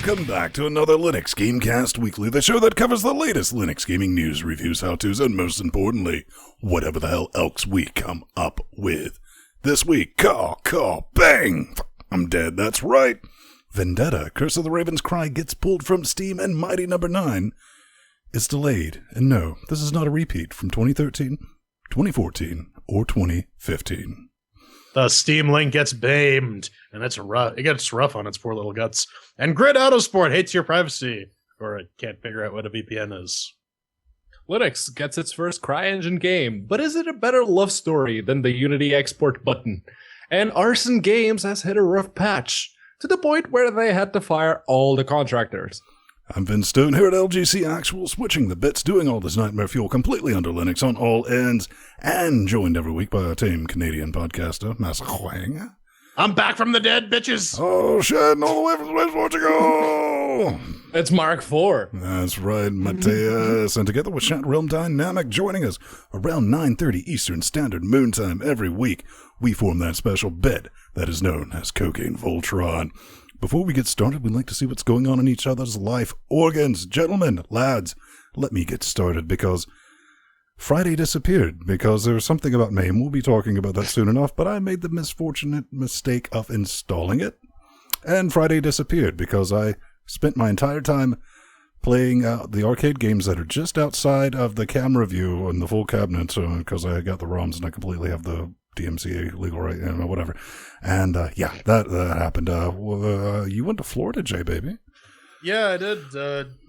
Welcome back to another LinuxGameCast Weekly, the show that covers the latest Linux gaming news, reviews, how-tos, and most importantly, whatever the hell else we come up with. This week, bang! I'm dead, that's right. Vendetta, Curse of the Raven's Cry gets pulled from Steam, and Mighty No. 9 is delayed. And no, this is not a repeat from 2013, 2014, or 2015. The Steam Link gets BAMEd, and it's rough. It gets rough on its poor little guts. And Grid Autosport hates your privacy, or it can't figure out what a VPN is. Linux gets its first CryEngine game, but is it a better love story than the Unity export button? And Arson Games has hit a rough patch, to the point where they had to fire all the contractors. I'm Vince Stone here at LGC Actual, switching the bits, doing all this nightmare fuel completely under Linux on all ends, and joined every week by our tame Canadian podcaster, Massa Huang. I'm back from the dead, bitches! Oh shit, and all the way from West Portugal! It's Mark IV. That's right, Mateus. And together with Chat Realm Dynamic joining us around 9:30 Eastern Standard Moon Time every week, we form that special bed that is known as Cocaine Voltron. Before we get started, we'd like to see what's going on in each other's life organs. Gentlemen, lads, let me get started because Friday disappeared because there was something about MAME. We'll be talking about that soon enough, but I made the misfortunate mistake of installing it. And Friday disappeared because I spent my entire time playing the arcade games that are just outside of the camera view on the full cabinet because I got the ROMs and I completely have the DMCA legal right, whatever. And yeah, that happened. You went to Florida, Jay, baby? Yeah, I did.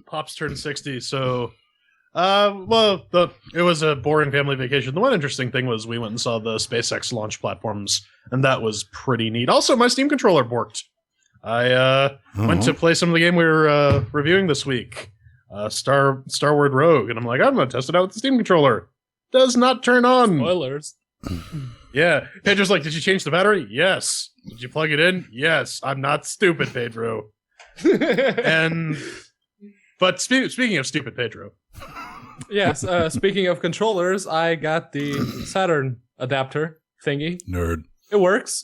Pops turned 60, so it was a boring family vacation. The one interesting thing was we went and saw the SpaceX launch platforms, and that was pretty neat. Also, my Steam controller borked. I went to play some of the game we were reviewing this week, Starward Rogue, and I'm like, I'm going to test it out with the Steam controller. Does not turn on. Spoilers. Yeah. Pedro's like, did you change the battery? Yes. Did you plug it in? Yes. I'm not stupid, Pedro. But speaking of stupid Pedro. Yes, speaking of controllers, I got the Saturn adapter thingy. Nerd. It works.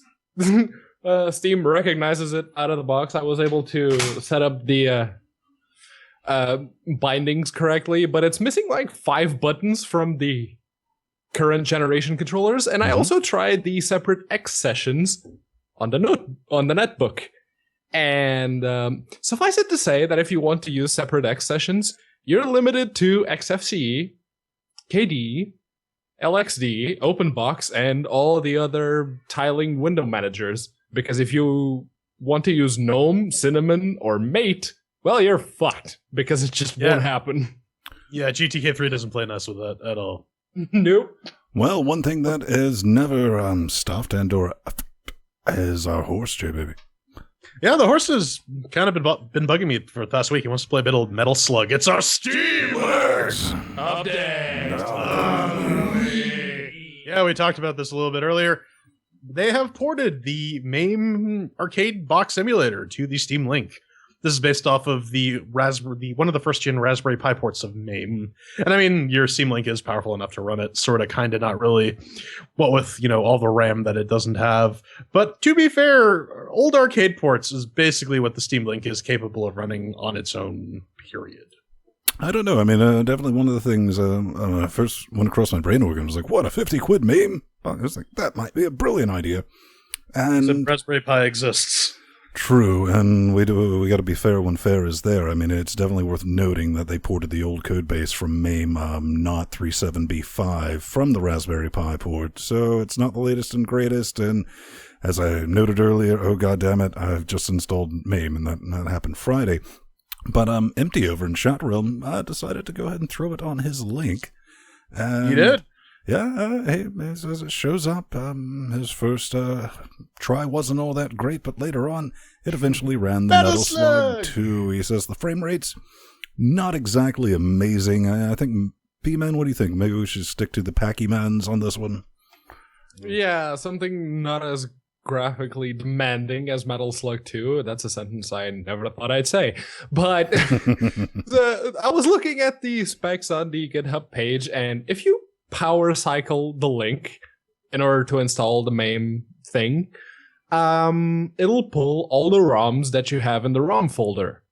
Steam recognizes it out of the box. I was able to set up the bindings correctly, but it's missing like 5 buttons from the current generation controllers, and I also tried the separate X sessions on the netbook. And suffice it to say that if you want to use separate X sessions, you're limited to XFCE, KDE, LXD, OpenBox, and all the other tiling window managers. Because if you want to use GNOME, Cinnamon, or Mate, well, you're fucked, because it just won't happen. Yeah, GTK3 doesn't play nice with that at all. Nope. Well, one thing that is never stopped and/or is our horse, Jay, baby. Yeah, the horse has kind of been bugging me for the past week. He wants to play a bit of Metal Slug. It's our SteamOS update. Yeah, we talked about this a little bit earlier. They have ported the MAME arcade box simulator to the Steam Link. This is based off of one of the first-gen Raspberry Pi ports of MAME. And I mean, your Steam Link is powerful enough to run it, sort of, kind of, not really. What with, all the RAM that it doesn't have. But to be fair, old arcade ports is basically what the Steam Link is capable of running on its own, period. I don't know. I mean, definitely one of the things when I first went across my brain organ, I was like, what, a 50 quid MAME? I was like, that might be a brilliant idea. And so Raspberry Pi exists. True, and we got to be fair when fair is there. I mean, it's definitely worth noting that they ported the old code base from MAME, not 37B5, from the Raspberry Pi port, so it's not the latest and greatest, and as I noted earlier, oh goddammit, I've just installed MAME, and that happened Friday. But Empty over in Chat Realm decided to go ahead and throw it on his link. And you did? Yeah, as it shows up, his first try wasn't all that great, but later on, it eventually ran the Metal Slug 2. He says the frame rate's not exactly amazing. I think, P-Man, what do you think? Maybe we should stick to the Packy-Mans on this one? Yeah, something not as graphically demanding as Metal Slug 2. That's a sentence I never thought I'd say. But I was looking at the specs on the GitHub page, and if you power cycle the link in order to install the MAME thing, it'll pull all the ROMs that you have in the ROM folder.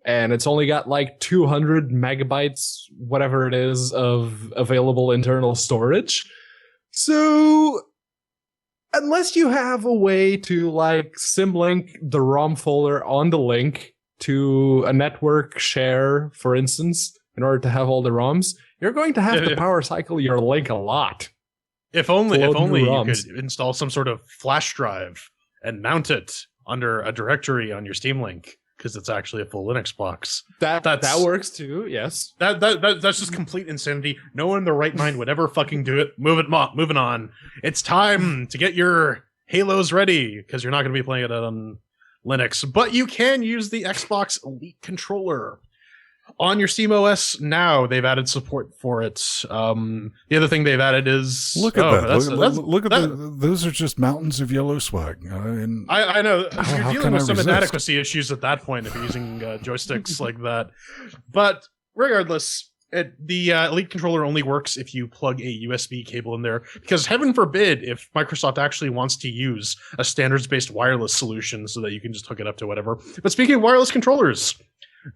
and it's only got like 200 megabytes, whatever it is, of available internal storage. So unless you have a way to like symlink the ROM folder on the link to a network share, for instance, in order to have all the ROMs, you're going to have to power cycle your link a lot. If only you could install some sort of flash drive and mount it under a directory on your Steam Link, because it's actually a full Linux box. That works too, yes. That's just complete insanity. No one in their right mind would ever fucking do it. Moving on. It's time to get your Halos ready, because you're not going to be playing it on Linux, but you can use the Xbox Elite controller. On your SteamOS now, they've added support for it. The other thing they've added is... Look at that. Look at that. Those are just mountains of yellow swag. I know. You're dealing with some inadequacy issues at that point if you're using joysticks like that. But regardless, the Elite controller only works if you plug a USB cable in there. Because heaven forbid if Microsoft actually wants to use a standards-based wireless solution so that you can just hook it up to whatever. But speaking of wireless controllers...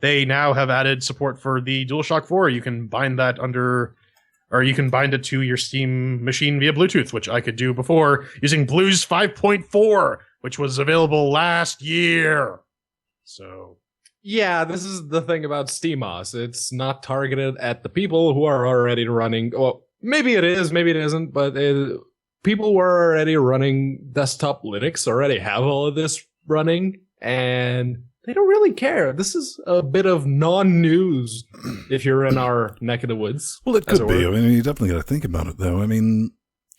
they now have added support for the DualShock 4. You can bind that you can bind it to your Steam machine via Bluetooth, which I could do before using Blues 5.4, which was available last year. So, yeah, this is the thing about SteamOS. It's not targeted at the people who are already running. Well, maybe it is, maybe it isn't, but people who are already running desktop Linux already have all of this running, and they don't really care. This is a bit of non-news if you're in our neck of the woods. Well, it could be. I mean, you definitely got to think about it, though. I mean,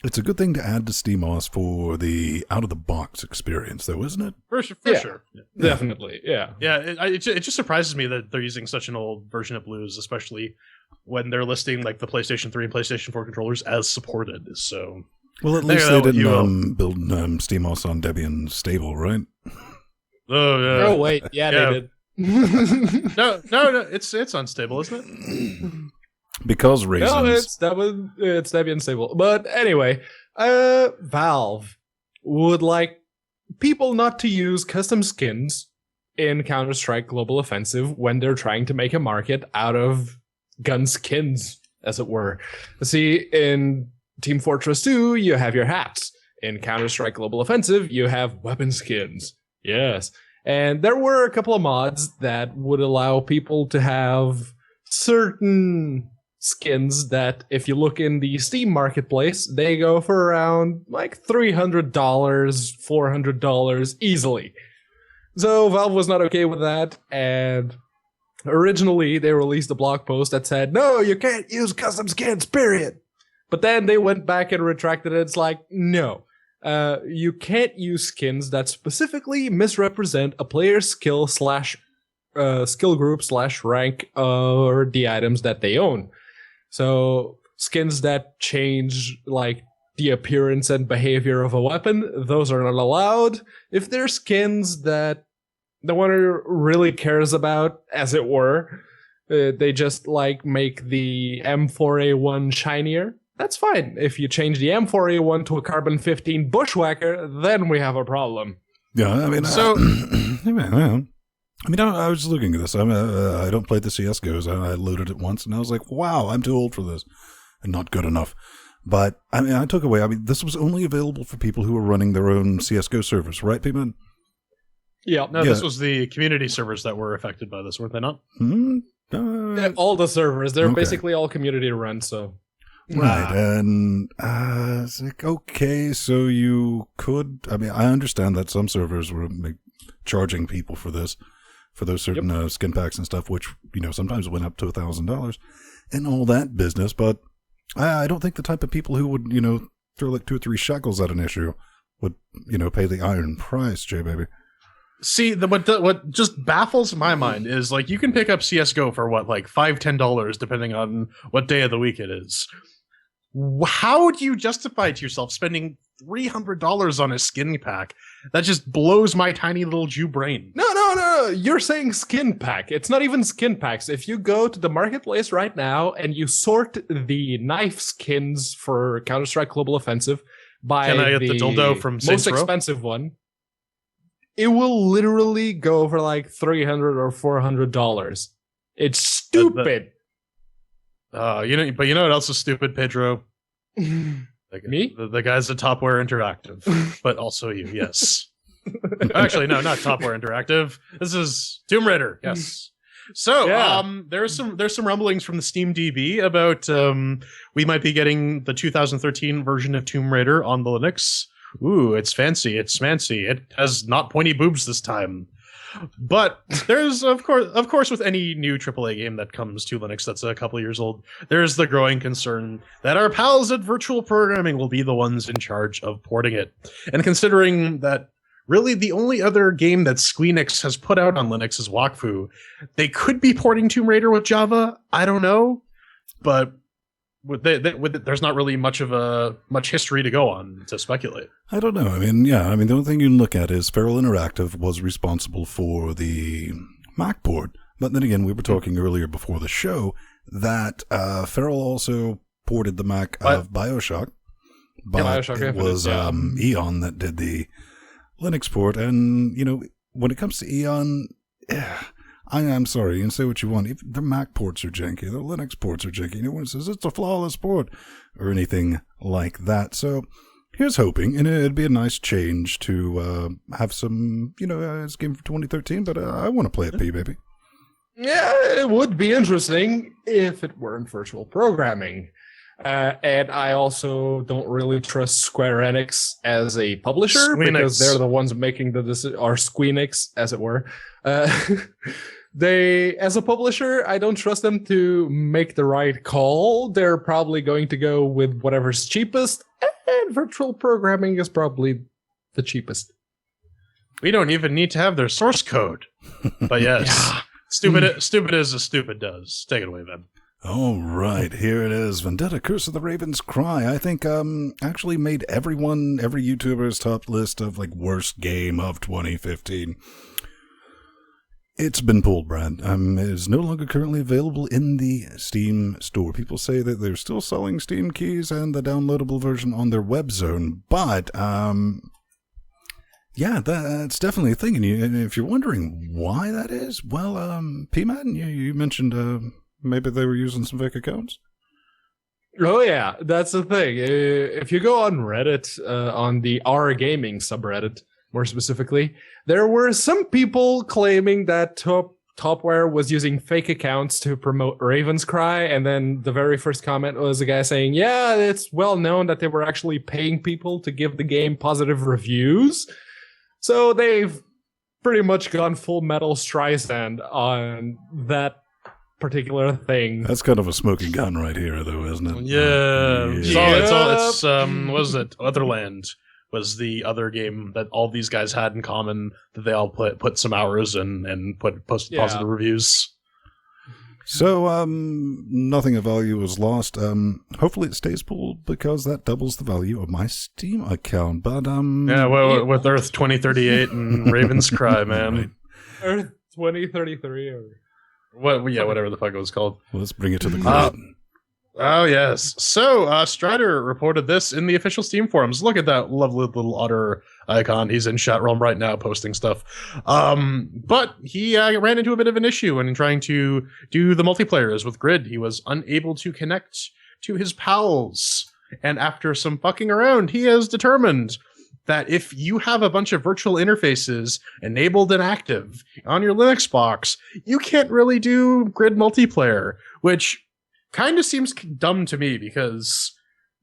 it's a good thing to add to SteamOS for the out-of-the-box experience, though, isn't it? For sure. Definitely, yeah. Yeah, it just surprises me that they're using such an old version of Blues, especially when they're listing like the PlayStation 3 and PlayStation 4 controllers as supported. So, well, at least they didn't build SteamOS on Debian stable, right? Oh yeah. Oh wait, yeah. They did. No, it's unstable, isn't it? Because reasons. No, it's Debian stable. But anyway, Valve would like people not to use custom skins in CounterStrike Global Offensive when they're trying to make a market out of gun skins, as it were. See, in Team Fortress 2, you have your hats. In CounterStrike Global Offensive, you have weapon skins. Yes. And there were a couple of mods that would allow people to have certain skins that, if you look in the Steam marketplace, they go for around like $300, $400 easily. So Valve was not okay with that, and originally they released a blog post that said, no, you can't use custom skins, period. But then they went back and retracted it. It's like, no. You can't use skins that specifically misrepresent a player's skill group / rank or the items that they own. So skins that change like the appearance and behavior of a weapon, those are not allowed. If they're skins that no one really cares about, as it were, they just like make the M4A1 shinier. That's fine. If you change the M4A1 to a Carbon 15 Bushwhacker, then we have a problem. Yeah, I mean, I was looking at this. I don't play the CSGOs. I loaded it once, and I was like, wow, I'm too old for this, and not good enough. But, I mean, I took away, this was only available for people who were running their own CSGO servers, right, P-Man? Yeah. No, this was the community servers that were affected by this, weren't they not? All the servers. They're basically all community run, so... Right, and it's like, okay, so you could, I mean, I understand that some servers were charging people for this, for those certain skin packs and stuff, which, sometimes went up to $1,000 and all that business, but I don't think the type of people who would, throw like 2 or 3 shekels at an issue would, pay the iron price, J-Baby. See, what just baffles my mind is, like, you can pick up CSGO for what, like $5-10, depending on what day of the week it is. How do you justify to yourself spending $300 on a skin pack? That just blows my tiny little Jew brain. No. You're saying skin pack. It's not even skin packs. If you go to the marketplace right now and you sort the knife skins for Counter-Strike Global Offensive by Can I get the dildo from Saints most Row? Expensive one. it will literally go for like $300 or $400. It's stupid. But you know what else is stupid, Pedro? Me? The guys at Topware Interactive, but also you, yes. Actually, no, not Topware Interactive. This is Tomb Raider, yes. So, there's some rumblings from the Steam DB about we might be getting the 2013 version of Tomb Raider on the Linux. Ooh, it's fancy, it's smancy. It has not pointy boobs this time. But there's of course with any new AAA game that comes to Linux that's a couple years old, there's the growing concern that our pals at Virtual Programming will be the ones in charge of porting it. And considering that really the only other game that Squeenix has put out on Linux is Wakfu, they could be porting Tomb Raider with Java. I don't know, but there's not really much history to go on to speculate. I don't know. I mean, the only thing you can look at is Feral Interactive was responsible for the Mac port. But then again, we were talking earlier before the show that Feral also ported the Mac of BioShock. But BioShock it was Eon that did the Linux port. And, when it comes to Eon, I'm sorry, you can say what you want. If the Mac ports are janky, the Linux ports are janky. No one says it's a flawless port or anything like that. So here's hoping, and it'd be a nice change to have some, it's a game for 2013, but I want to play it, baby. Yeah, it would be interesting if it weren't virtual programming. And I also don't really trust Square Enix as a publisher because they're the ones making the decision, or Squeenix, as it were. They, as a publisher, I don't trust them to make the right call. They're probably going to go with whatever's cheapest, and virtual programming is probably the cheapest. We don't even need to have their source code. But yes, stupid as a stupid does. Take it away, Ben. All right, here it is. Vendetta, Curse of the Raven's Cry. I think actually made every YouTuber's top list of worst game of 2015. It's been pulled, Brad. It is no longer currently available in the Steam store. People say that they're still selling Steam keys and the downloadable version on their web zone, but that's definitely a thing. And if you're wondering why that is, well, P-Man, you mentioned maybe they were using some fake accounts. Oh yeah, that's the thing. If you go on Reddit, on the R Gaming subreddit, more specifically, there were some people claiming that Topware was using fake accounts to promote Raven's Cry, and then the very first comment was a guy saying, yeah, it's well known that they were actually paying people to give the game positive reviews. So they've pretty much gone full Metal Streisand on that particular thing. That's kind of a smoking gun right here, though, isn't it? Yeah. It's what was it? Otherland was the other game that all these guys had in common, that they all put some hours and posted positive reviews. So, nothing of value was lost. Hopefully it stays pulled because that doubles the value of my Steam account. But, with Earth 2038 and Raven's Cry, man. Right. Earth 2033 or... whatever the fuck it was called. Well, let's bring it to the grid. Oh, yes. So, Strider reported this in the official Steam forums. Look at that lovely little otter icon. He's in chat realm right now posting stuff. But he ran into a bit of an issue when trying to do the multiplayers with Grid. He was unable to connect to his pals. And after some fucking around, he has determined that if you have a bunch of virtual interfaces enabled and active on your Linux box, you can't really do Grid multiplayer, which kind of seems dumb to me because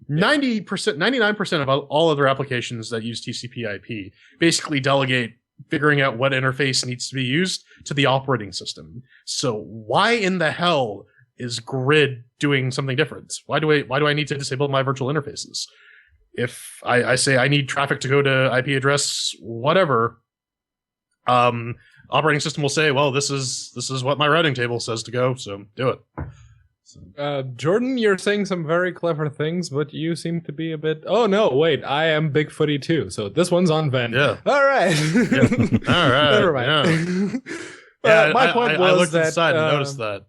99% of all other applications that use TCP/IP basically delegate figuring out what interface needs to be used to the operating system. So why in the hell is Grid doing something different? Why do I need to disable my virtual interfaces? If I say I need traffic to go to IP address whatever, operating system will say, well, this is what my routing table says to go, so do it. Jordan, you're saying some very clever things, but you seem to be a bit... Oh, no, wait, I am Big Footy too, so this one's on Ven. Yeah. All right. Yeah. All right. Never mind. Yeah. My point was I looked that, inside and noticed that.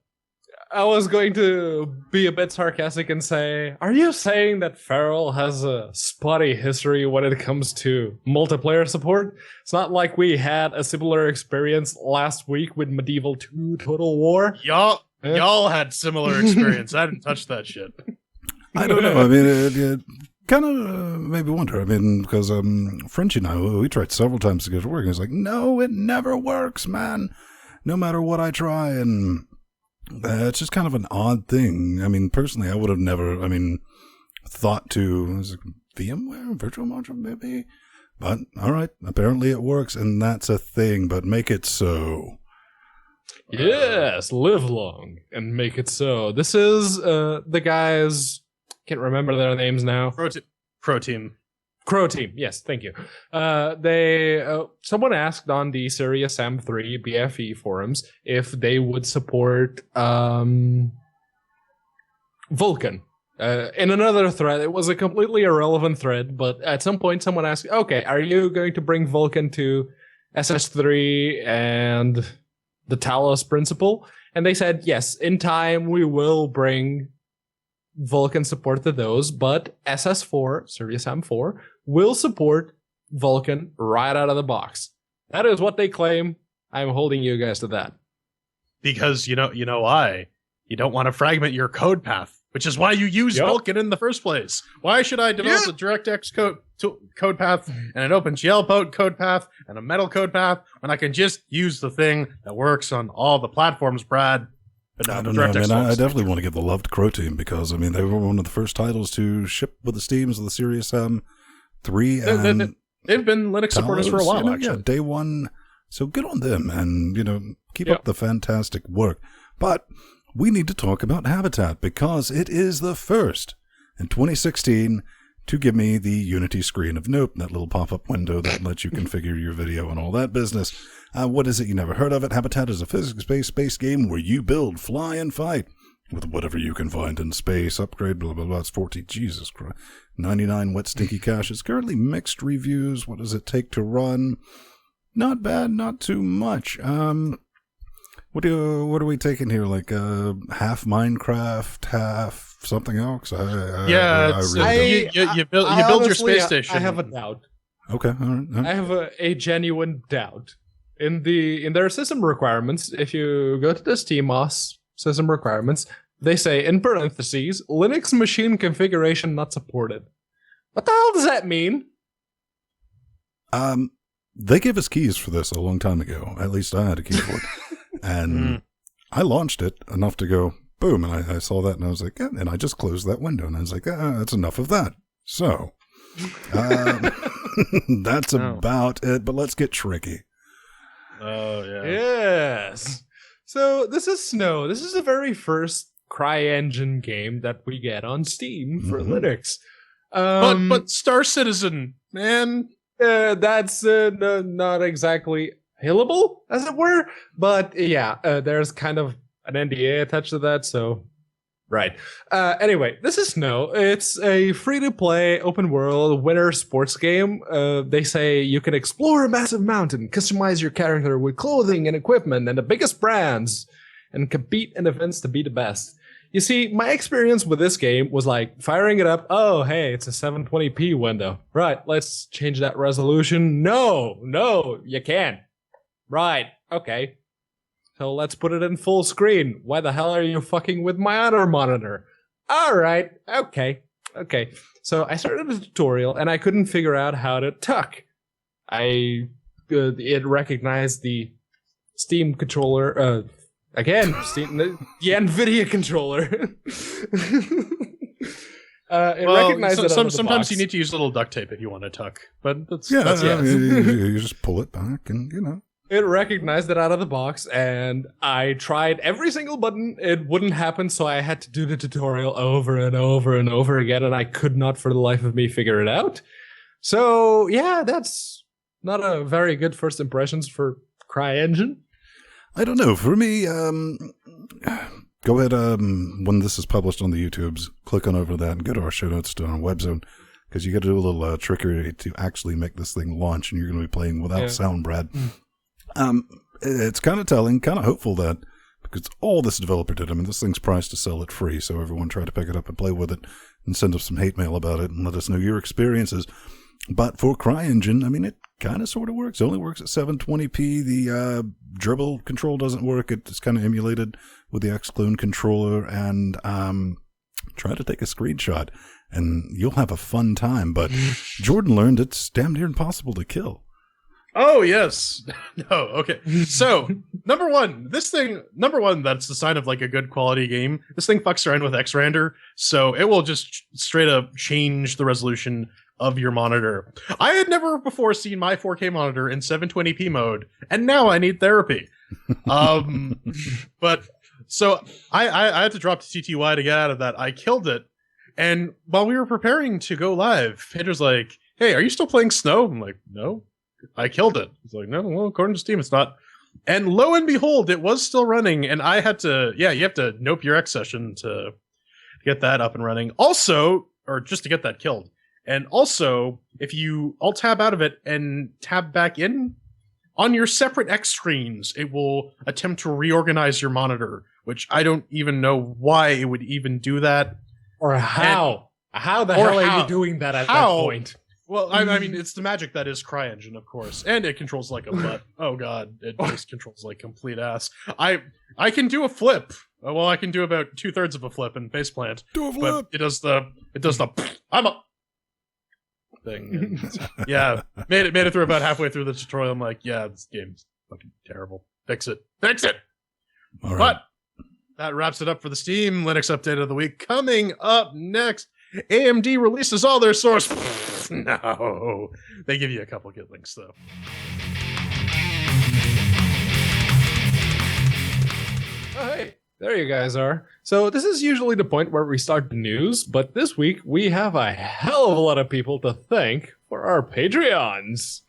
I was going to be a bit sarcastic and say, are you saying that Feral has a spotty history when it comes to multiplayer support? It's not like we had a similar experience last week with Medieval 2 Total War. Y'all had similar experience. I didn't touch that shit. I don't know. I mean, it kind of made me wonder. I mean, because Frenchie and I, we tried several times to get it working. It's like, no, it never works, man. No matter what I try, and it's just kind of an odd thing. I mean, personally, I would have never, thought to, is it VMware, virtual module, maybe? But, all right, apparently it works, and that's a thing, but make it so. Yes, live long and make it so. This is the guys, can't remember their names now. Pro Team. Crow Team, yes, thank you. Someone asked on the Serious Sam 3 BFE forums if they would support Vulcan. In another thread, it was a completely irrelevant thread, but at some point someone asked, okay, are you going to bring Vulcan to SS3 and the Talos Principle? And they said, yes, in time we will bring Vulcan support to those, but SS4, Serious Sam 4, will support Vulcan right out of the box. That is what they claim. I'm holding you guys to that. Because you know why? You don't want to fragment your code path, which is why you use Vulcan in the first place. Why should I develop a DirectX code path and an OpenGL code path and a Metal code path when I can just use the thing that works on all the platforms, Brad? But I don't know. I definitely want to give the love to Crow Team because, they were one of the first titles to ship with the Steams of the Serious Sam 3. And they've been Linux supporters for a while, actually. Yeah, day one. So good on them and, keep up the fantastic work. But we need to talk about Habitat because it is the first in 2016 to give me the Unity screen of Nope, that little pop-up window that lets you configure your video and all that business. What is it? You never heard of it? Habitat is a physics-based space game where you build, fly, and fight with whatever you can find in space. Upgrade, blah, blah, blah. It's 14. Jesus Christ. 99 wet, stinky cache. It's currently mixed reviews. What does it take to run? Not bad, not too much. What are we taking here? Like half Minecraft, half something else? You build your space station. I have a doubt. Okay, all right. I have a genuine doubt. In their system requirements, if you go to the SteamOS system requirements, they say in parentheses, Linux machine configuration not supported. What the hell does that mean? They gave us keys for this a long time ago. At least I had a key for it. And I launched it enough to go, boom, and I saw that and I was like, and I just closed that window and I was like, that's enough of that. So, that's about it, but let's get tricky. Oh, yeah. Yes. So this is Snow. This is the very first CryEngine game that we get on Steam for Linux. But Star Citizen, man. That's not exactly payable, as it were. But there's kind of an NDA attached to that, so... Right. Anyway, this is Snow. It's a free-to-play, open-world, winter sports game. They say you can explore a massive mountain, customize your character with clothing and equipment and the biggest brands, and compete in events to be the best. You see, my experience with this game was like firing it up. Oh, hey, it's a 720p window. Right, let's change that resolution. No, you can't. Right, okay. So let's put it in full screen. Why the hell are you fucking with my other monitor? All right, okay. So I started a tutorial and I couldn't figure out how to tuck. It recognized the Steam controller. The NVIDIA controller. Recognized it sometimes you need to use a little duct tape if you want to tuck. But that's you just pull it back and It recognized it out of the box, and I tried every single button. It wouldn't happen, so I had to do the tutorial over and over and over again, and I could not for the life of me figure it out. So, yeah, that's not a very good first impressions for CryEngine. I don't know. For me, go ahead, when this is published on the YouTubes, click on over that and go to our show notes to our web zone, because you got to do a little trickery to actually make this thing launch, and you're going to be playing without sound, Brad. It's kind of telling, kind of hopeful that because all this developer did, I mean, this thing's priced to sell it free, so everyone tried to pick it up and play with it and send us some hate mail about it and let us know your experiences. But for CryEngine, I mean, it kind of sort of works. It only works at 720p. The dribble control doesn't work. It's kind of emulated with the Xclone controller, and try to take a screenshot and you'll have a fun time. But Jordan learned it's damn near impossible to kill. Oh, yes. No, okay. So, number one, that's the sign of like a good quality game. This thing fucks around with X-Render, so it will just straight up change the resolution of your monitor. I had never before seen my 4K monitor in 720p mode, and now I need therapy. But so I had to drop to TTY to get out of that. I killed it, and while we were preparing to go live, Pedro's like, "Hey, are you still playing Snow?" I'm like, "No, I killed it." He's like, "No, well, according to Steam, it's not." And lo and behold, it was still running, and I had to, you have to nope your X session to get that up and running. Also, or just to get that killed. And also, if you alt-tab out of it and tab back in, on your separate X screens, it will attempt to reorganize your monitor, which I don't even know why it would even do that. Or how. How the hell are you doing that at that point? Well, I mean, it's the magic that is CryEngine, of course. And it controls like a butt. Oh, God. It just controls like complete ass. I can do a flip. Well, I can do about 2/3 of a flip in faceplant. Do a flip! But it does the I'm a thing. And, yeah, made it through about halfway through the tutorial. I'm like, yeah, this game's fucking terrible. Fix it. All right. But that wraps it up for the Steam Linux update of the week. Coming up next, AMD releases all their source. No, they give you a couple good links though. Oh, hey, there you guys are. So this is usually the point where we start the news, but this week we have a hell of a lot of people to thank for our Patreons.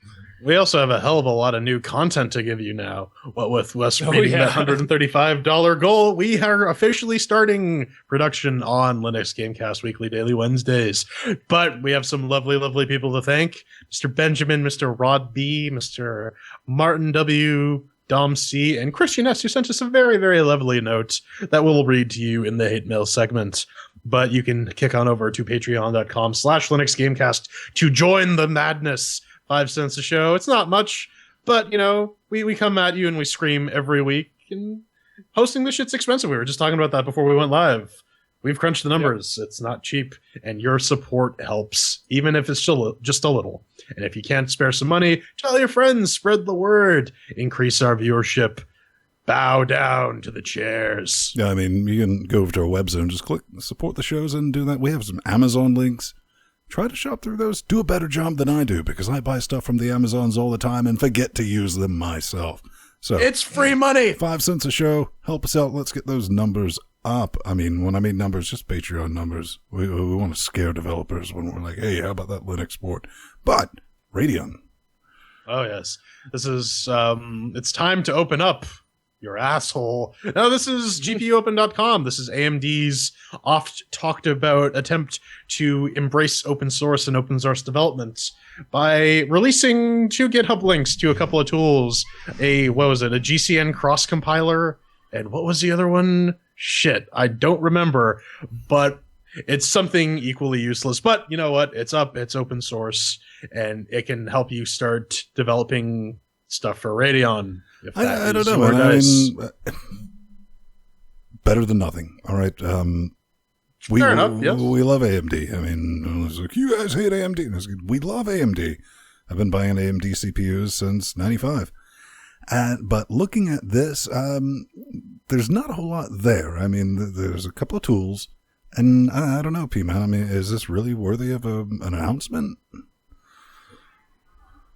We also have a hell of a lot of new content to give you now. What with us meeting that $135 goal, we are officially starting production on LinuxGameCast Weekly Daily Wednesdays. But we have some lovely, lovely people to thank. Mr. Benjamin, Mr. Rod B, Mr. Martin W, Dom C, and Christian S, who sent us a very, very lovely note that we'll read to you in the hate mail segment. But you can kick on over to patreon.com/LinuxGameCast to join the madness. 5 cents a show. It's not much, but, you know, we come at you and we scream every week, and hosting this shit's expensive. We were just talking about that before we went live. We've crunched the numbers. Yep. It's not cheap, and your support helps, even if it's still just a little. And if you can't spare some money, tell your friends, spread the word, increase our viewership, bow down to the chairs. Yeah, I mean, you can go over to our website and just click support the shows and do that. We have some Amazon links. Try to shop through those. Do a better job than I do, because I buy stuff from the Amazons all the time and forget to use them myself. So it's free money. 5 cents a show. Help us out. Let's get those numbers up. I mean, when I mean numbers, just Patreon numbers. We want to scare developers when we're like, hey, how about that Linux port? But Radeon. Oh, yes. This is, it's time to open up your asshole. Now, this is GPUopen.com. This is AMD's oft talked about attempt to embrace open source and open source development by releasing 2 GitHub links to a couple of tools. A GCN cross compiler, and what was the other one? Shit, I don't remember, but it's something equally useless. But you know what? It's up, it's open source, and it can help you start developing stuff for Radeon. I don't know. I mean, better than nothing. All right. Fair enough. Yes. We love AMD. I mean, it's like, you guys hate AMD. And I was like, we love AMD. I've been buying AMD CPUs since '95. But looking at this, there's not a whole lot there. I mean, there's a couple of tools, and I don't know, P-Man. I mean, is this really worthy of an announcement?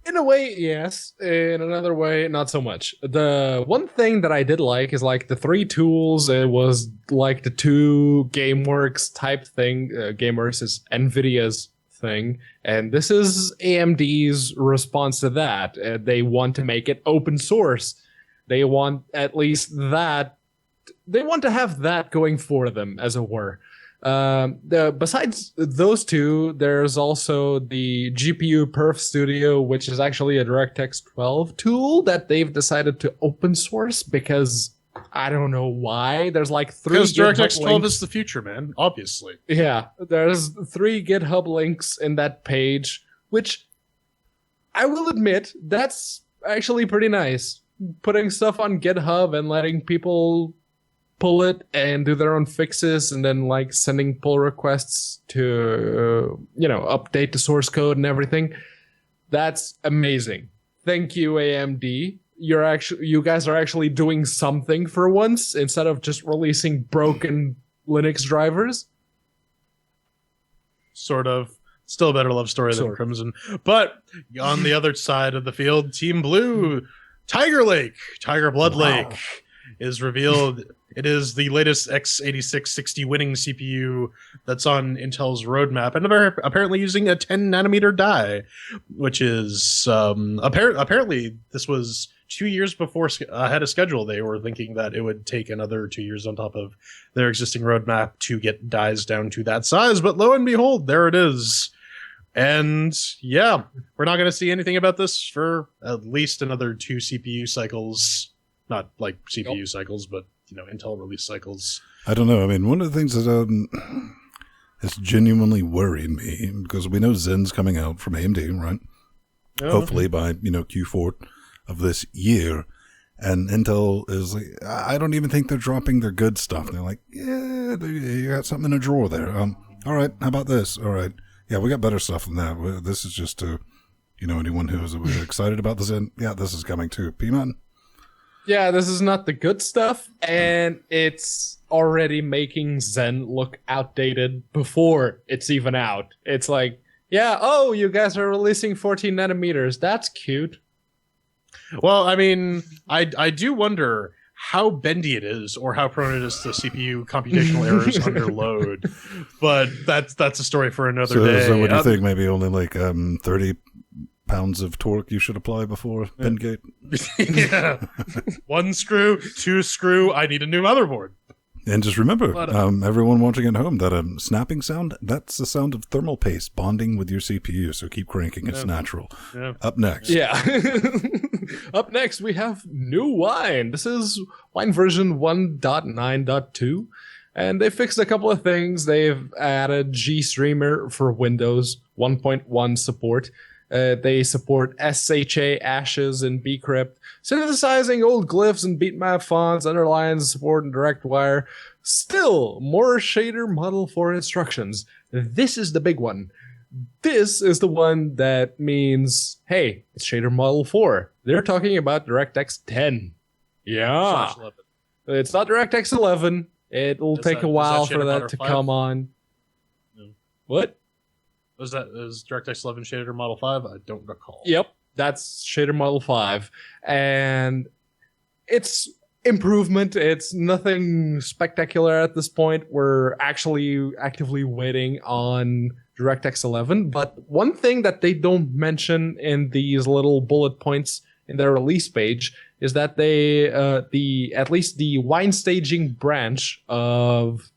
In a way, yes. In another way, not so much. The one thing that I did like is like the 3 tools. It was like the 2 GameWorks type thing. GameWorks is NVIDIA's thing. And this is AMD's response to that. They want to make it open source. They want at least that. They want to have that going for them, as it were. Besides those 2, there's also the GPU Perf Studio, which is actually a DirectX 12 tool that they've decided to open source because I don't know why. There's like 3 Because DirectX GitHub 12 links. is the future, man. Obviously. Yeah, there's 3 GitHub links in that page, which I will admit, that's actually pretty nice. Putting stuff on GitHub and letting people pull it and do their own fixes, and then like sending pull requests to, update the source code and everything. That's amazing. Thank you, AMD. You guys are actually doing something for once instead of just releasing broken Linux drivers. Sort of. Still a better love story than Crimson. But on the other side of the field, Team Blue, Tiger Blood Lake is revealed. It is the latest x86-60 winning CPU that's on Intel's roadmap, and they're apparently using a 10 nanometer die, which is apparently this was 2 years ahead of schedule. They were thinking that it would take another 2 years on top of their existing roadmap to get dies down to that size, but lo and behold, there it is. And yeah, we're not going to see anything about this for at least another 2 CPU cycles. Not like CPU cycles, but Intel release cycles. I don't know. I mean, one of the things that has genuinely worried me, because we know Zen's coming out from AMD, right? Oh. Hopefully by Q4 of this year, and Intel is like, I don't even think they're dropping their good stuff. They're like, yeah, you got something in a drawer there. All right, how about this? All right, yeah, we got better stuff than that. This is just anyone who is excited about the Zen. Yeah, this is coming too. P-Man. Yeah, this is not the good stuff, and it's already making Zen look outdated before it's even out. It's like, yeah, you guys are releasing 14 nanometers. That's cute. Well, I mean, I do wonder how bendy it is, or how prone it is to CPU computational errors under load. But that's a story for another day. So what do you think? Maybe only like 30 pounds of torque you should apply before Bendgate? Yeah. 1 screw, 2 screw, I need a new motherboard. And just remember, everyone watching at home, that snapping sound, that's the sound of thermal paste bonding with your CPU, so keep cranking, it's natural. Yeah. Up next. Yeah. Up next, we have new Wine. This is Wine version 1.9.2, and they fixed a couple of things. They've added GStreamer for Windows 1.1 support. They support SHA ashes and bcrypt, synthesizing old glyphs and bitmap fonts, underlines, support and DirectWire. Still, more shader model 4 instructions. This is the big one. This is the one that means, hey, it's shader model 4. They're talking about DirectX 10. Yeah. It's not DirectX 11. It'll take a while for that to come on. No. What? Is DirectX 11 shader model 5? I don't recall. Yep, that's shader model 5. And it's improvement. It's nothing spectacular at this point. We're actually actively waiting on DirectX 11. But one thing that they don't mention in these little bullet points in their release page is that they, at least the Wine staging branch of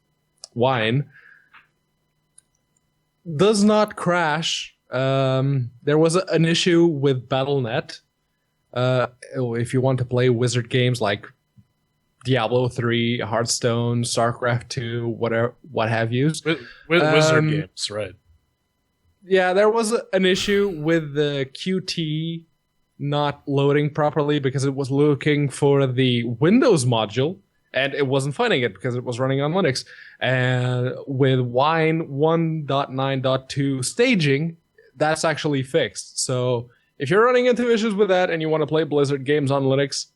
Wine, does not crash. There was an issue with Battle.net. If you want to play wizard games like Diablo 3, Hearthstone, StarCraft 2, what have you. Wizard games, right. Yeah, there was an issue with the Qt not loading properly because it was looking for the Windows module, and it wasn't finding it because it was running on Linux. And with Wine 1.9.2 staging, that's actually fixed. So if you're running into issues with that and you want to play Blizzard games on Linux,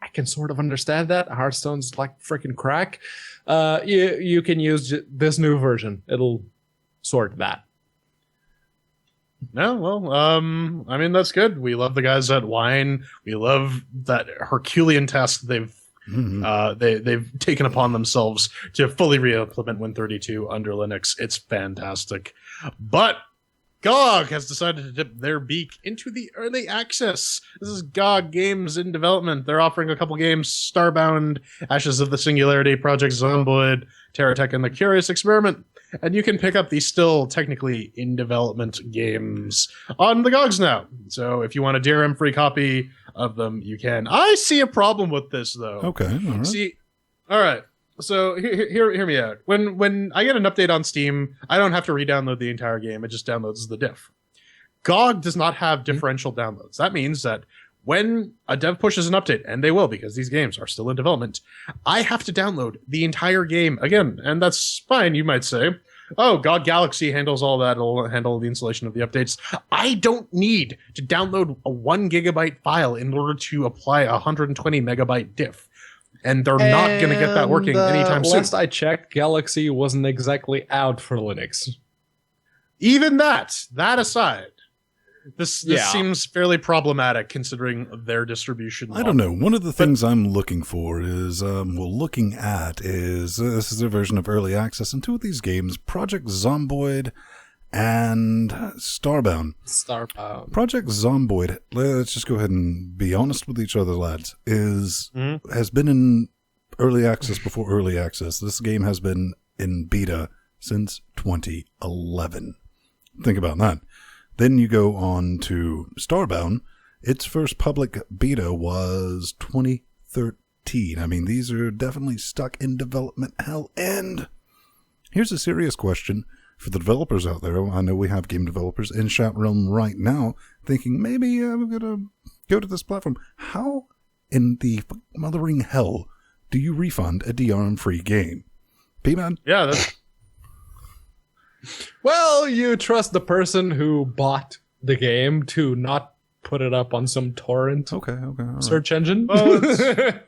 I can sort of understand that. Hearthstone's like freaking crack. You can use this new version. It'll sort that. No, well, I mean, that's good. We love the guys at Wine. We love that Herculean task they've taken upon themselves to fully re-implement Win32 under Linux. It's fantastic. But GOG has decided to dip their beak into the early access. This is GOG Games in development. They're offering a couple games: Starbound, Ashes of the Singularity, Project Zomboid, Terratech, and The Curious Experiment. And you can pick up these still technically in development games on the GOGs now. So if you want a DRM-free copy of them, you can. I see a problem with this, though. Okay, all right. All right. So hear me out. When I get an update on Steam, I don't have to re-download the entire game. It just downloads the diff. GOG does not have differential downloads. That means that when a dev pushes an update, and they will because these games are still in development, I have to download the entire game again. And that's fine, you might say. Oh, GOG Galaxy handles all that. It'll handle the installation of the updates. I don't need to download a 1 gigabyte file in order to apply a 120 megabyte diff. And they're not going to get that working anytime soon. Last I checked, Galaxy wasn't exactly out for Linux. Even that aside, this seems fairly problematic considering their distribution model. I don't know. One of the things I'm looking for is, this is a version of Early Access in two of these games, Project Zomboid and Starbound. Project Zomboid, let's just go ahead and be honest with each other, lads, has been in Early Access before Early Access. This game has been in beta since 2011. Think about that. Then you go on to Starbound. Its first public beta was 2013. I mean, these are definitely stuck in development hell. And here's a serious question for the developers out there. I know we have game developers in chat realm right now thinking, maybe I'm going to go to this platform. How in the mothering hell do you refund a DRM-free game? P-Man? Yeah, that's... Well, you trust the person who bought the game to not put it up on some torrent search engine. Well, they're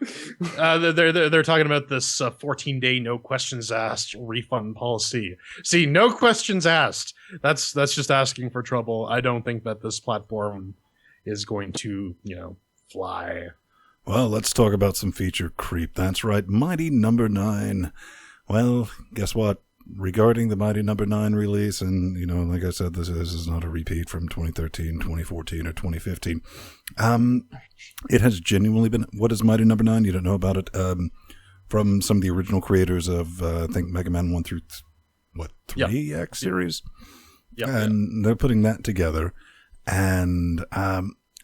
talking about this 14-day no questions asked refund policy. See, no questions asked. That's just asking for trouble. I don't think that this platform is going to, fly. Well, let's talk about some feature creep. That's right, Mighty Number 9. Well, guess what? Regarding the Mighty Number 9 release, and, like I said, this is not a repeat from 2013, 2014, or 2015. It has genuinely been... What is Mighty Number 9? You don't know about it. From some of the original creators of, I think, Mega Man 1 through, 3X series? Yep. And they're putting that together. And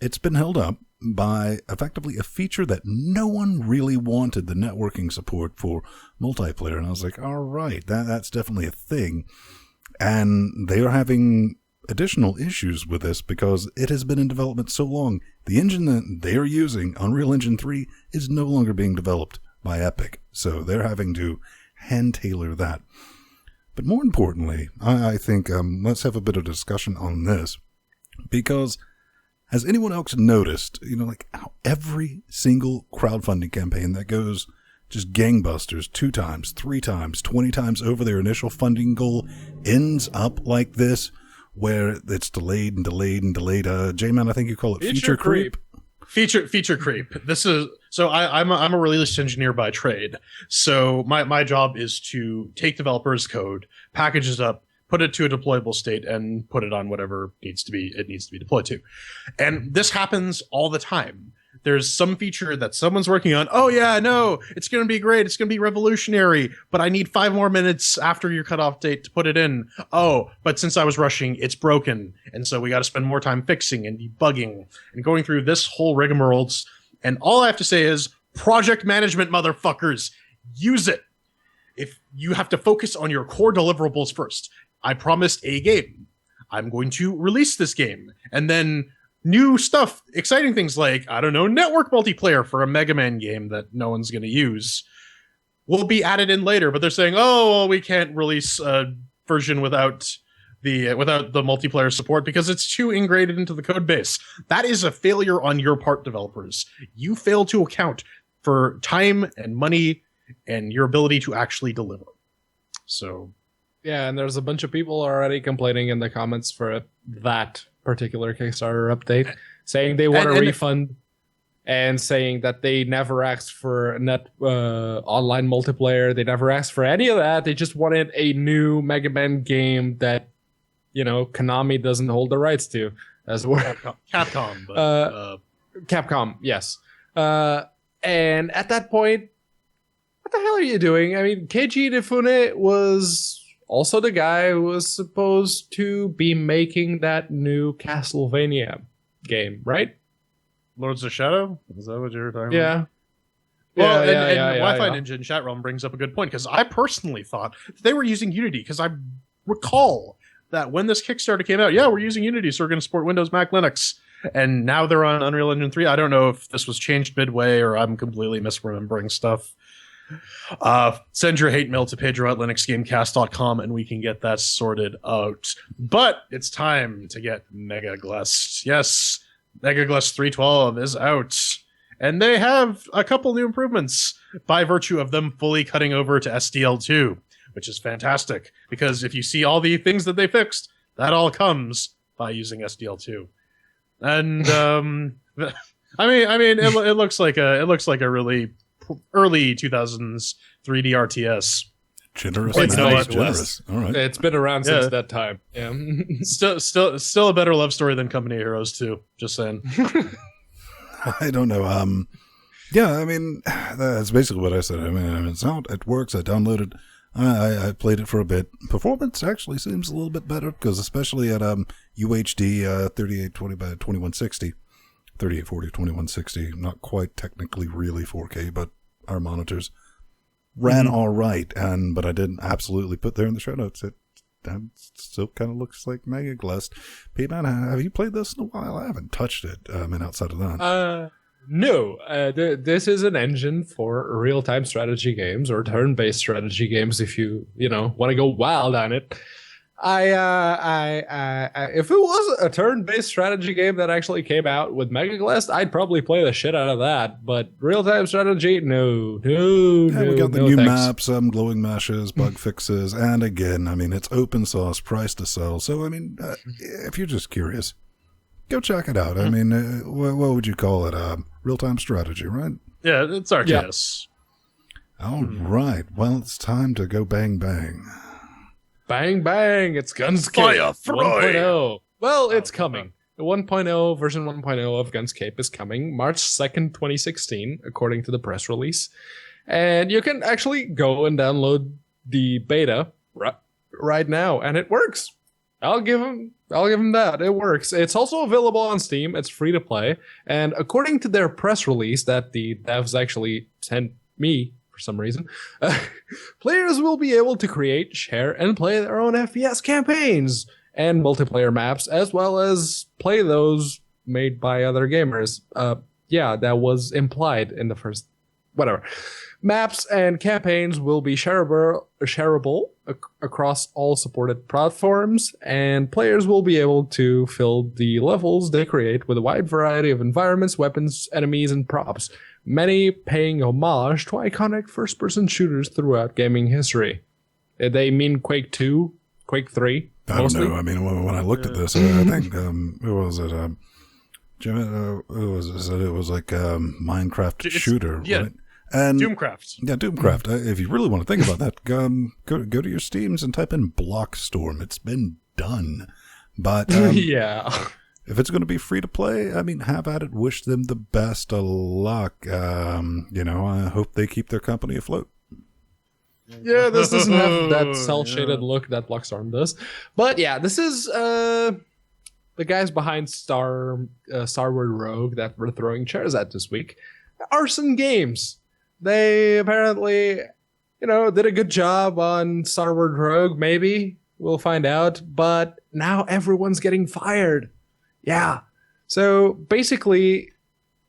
it's been held up by effectively a feature that no one really wanted, the networking support for multiplayer. And I was like, all right, that's definitely a thing. And they are having additional issues with this because it has been in development so long. The engine that they are using, Unreal Engine 3, is no longer being developed by Epic. So they're having to hand tailor that. But more importantly, I think let's have a bit of discussion on this, because has anyone else noticed, how every single crowdfunding campaign that goes just gangbusters 2 times, 3 times, 20 times over their initial funding goal ends up like this, where it's delayed and delayed and delayed? J-Man, I think you call it feature creep. Feature creep. This is so. I'm a release engineer by trade. So my job is to take developers' code, package it up, put it to a deployable state, and put it on whatever it needs to be deployed to. And this happens all the time. There's some feature that someone's working on. Oh yeah, no, it's going to be great. It's going to be revolutionary, but I need 5 more minutes after your cutoff date to put it in. Oh, but since I was rushing, it's broken. And so we got to spend more time fixing and debugging and going through this whole rigmarole. And all I have to say is project management, motherfuckers, use it. If you have to focus on your core deliverables first. I promised a game. I'm going to release this game. And then new stuff, exciting things like, network multiplayer for a Mega Man game that no one's going to use will be added in later. But they're saying, we can't release a version without the multiplayer support because it's too integrated into the code base. That is a failure on your part, developers. You fail to account for time and money and your ability to actually deliver. So... Yeah, and there's a bunch of people already complaining in the comments for that particular Kickstarter update, saying they want a refund and saying that they never asked for online multiplayer. They never asked for any of that. They just wanted a new Mega Man game that, Konami doesn't hold the rights to, as well. Capcom. But, Capcom, yes. And at that point, what the hell are you doing? I mean, Keiji Inafune was... also the guy who was supposed to be making that new Castlevania game, right? Lords of Shadow? Is that what you're talking about? Yeah. Well, and Wi-Fi Ninja in chat realm brings up a good point, because I personally thought they were using Unity, because I recall that when this Kickstarter came out, we're using Unity, so we're going to support Windows, Mac, Linux. And now they're on Unreal Engine 3. I don't know if this was changed midway or I'm completely misremembering stuff. Send your hate mail to Pedro at LinuxGameCast.com and we can get that sorted out. But it's time to get Mega Glust. Yes, Mega Glust 312 is out. And they have a couple new improvements by virtue of them fully cutting over to SDL2, which is fantastic. Because if you see all the things that they fixed, that all comes by using SDL2. And it looks like a really early 2000s 3D RTS. Generous, Like, generous. All right, It's been around since that time. Yeah. Still a better love story than Company of Heroes 2. Just saying. I don't know. That's basically what I said. It's out. It works. I downloaded. I played it for a bit. Performance actually seems a little bit better, because especially at UHD 3820 by 2160, 3840 2160, not quite technically really 4K, but our monitors ran all right. But I didn't absolutely put there in the show notes. It still kind of looks like Mega Glust. P-Man, have you played this in a while? I haven't touched it. Outside of that. No, this is an engine for real-time strategy games or turn-based strategy games. If you want to go wild on it, if it was a turn-based strategy game that actually came out with Mega Glust, I'd probably play the shit out of that. But real-time strategy, no. We got the new thanks. maps, glowing meshes, bug fixes, and again, it's open source, price to sell. So if you're just curious, go check it out. What would you call it? Real-time strategy, right? Yeah, it's RTS. Yeah. All right. Well, it's time to go bang bang. Bang, bang. It's Gunscape 1.0. Well, it's coming. The 1.0, version 1.0 of Gunscape is coming March 2nd, 2016, according to the press release. And you can actually go and download the beta right now, and it works. I'll give him that. It works. It's also available on Steam. It's free to play. And according to their press release that the devs actually sent me for some reason, players will be able to create, share, and play their own FPS campaigns and multiplayer maps, as well as play those made by other gamers. That was implied in the first... Whatever. Maps and campaigns will be shareable across all supported platforms, and players will be able to fill the levels they create with a wide variety of environments, weapons, enemies, and props, many paying homage to iconic first-person shooters throughout gaming history. They mean Quake 2, Quake 3, mostly? I don't know. When I looked at this, I think, who was it? Jim, it was like a Minecraft shooter, right? And Doomcraft. Yeah, Doomcraft. If you really want to think about that, go to your Steams and type in Blockstorm. It's been done. But yeah. If it's going to be free to play, have at it. Wish them the best of luck. I hope they keep their company afloat. Yeah, this doesn't have that cel-shaded look that Blockstorm does. But yeah, this is the guys behind Starward Rogue that we're throwing chairs at this week. Arson Games. They apparently, did a good job on Starward Rogue, maybe. We'll find out. But now everyone's getting fired. Yeah. So basically,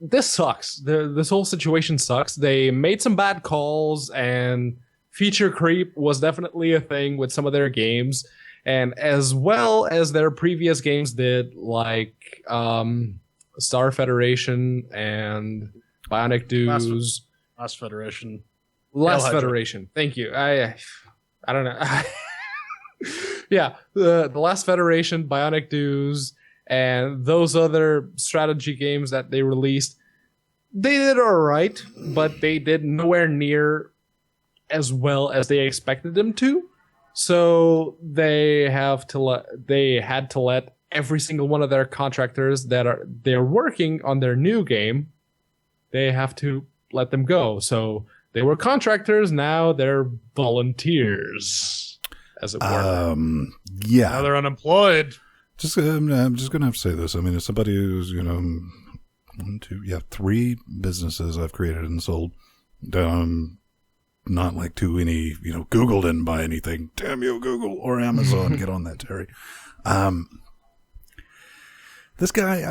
this sucks. This whole situation sucks. They made some bad calls, and feature creep was definitely a thing with some of their games. And as well as their previous games did, like Star Federation and Bionic Dudes. Last Federation. Last Federation. Thank you. I don't know. Yeah, the Last Federation, Bionic Dudes, and those other strategy games that they released, they did all right, but they did nowhere near as well as they expected them to. So they had to let every single one of their contractors they're working on their new game, they have to let them go. So they were contractors, now they're volunteers, as it were. Yeah. Now they're unemployed. I'm just going to have to say this. As somebody who's, 3 businesses I've created and sold. Not like to any, Google didn't buy anything. Damn you, Google or Amazon. Get on that, Terry. This guy,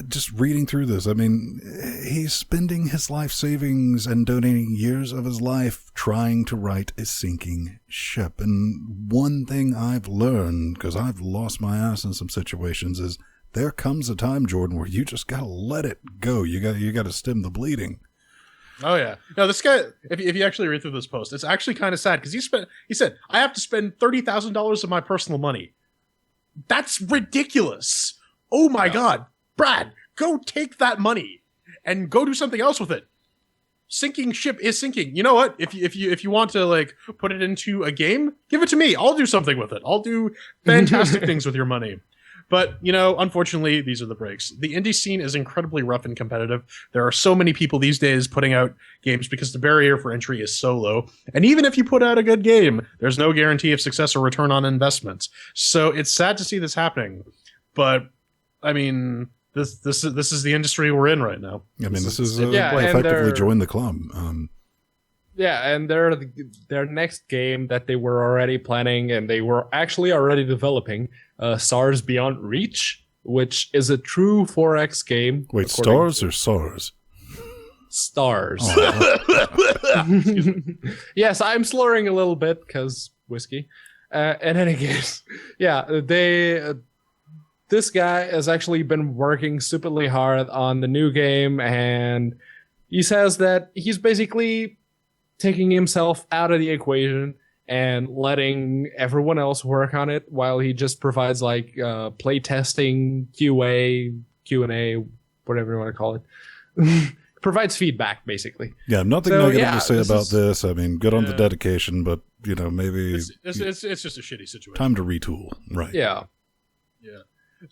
just reading through this, he's spending his life savings and donating years of his life trying to right a sinking ship. And one thing I've learned, because I've lost my ass in some situations, is there comes a time, Jordan, where you just gotta let it go. You gotta stem the bleeding. Oh yeah. No, this guy. If you actually read through this post, it's actually kind of sad because he said, I have to spend $30,000 of my personal money. That's ridiculous. Oh my God, Brad, go take that money and go do something else with it. Sinking ship is sinking. You know what? If you want to put it into a game, give it to me. I'll do something with it. I'll do fantastic things with your money. But, unfortunately, these are the breaks. The indie scene is incredibly rough and competitive. There are so many people these days putting out games because the barrier for entry is so low. And even if you put out a good game, there's no guarantee of success or return on investment. So it's sad to see this happening. But, this is the industry we're in right now. This is effectively join the club. And their next game that they were already planning and they were actually already developing, SARS Beyond Reach, which is a true 4X game. Wait, stars or SARS? Stars. Oh. Yes, I'm slurring a little bit because whiskey. In any case, this guy has actually been working stupidly hard on the new game, and he says that he's basically taking himself out of the equation and letting everyone else work on it while he just provides play testing, QA, Q&A, whatever you want to call it. Provides feedback, basically. Yeah, nothing negative to say about this. Good on the dedication, but, maybe... It's just a shitty situation. Time to retool, right. Yeah. Yeah.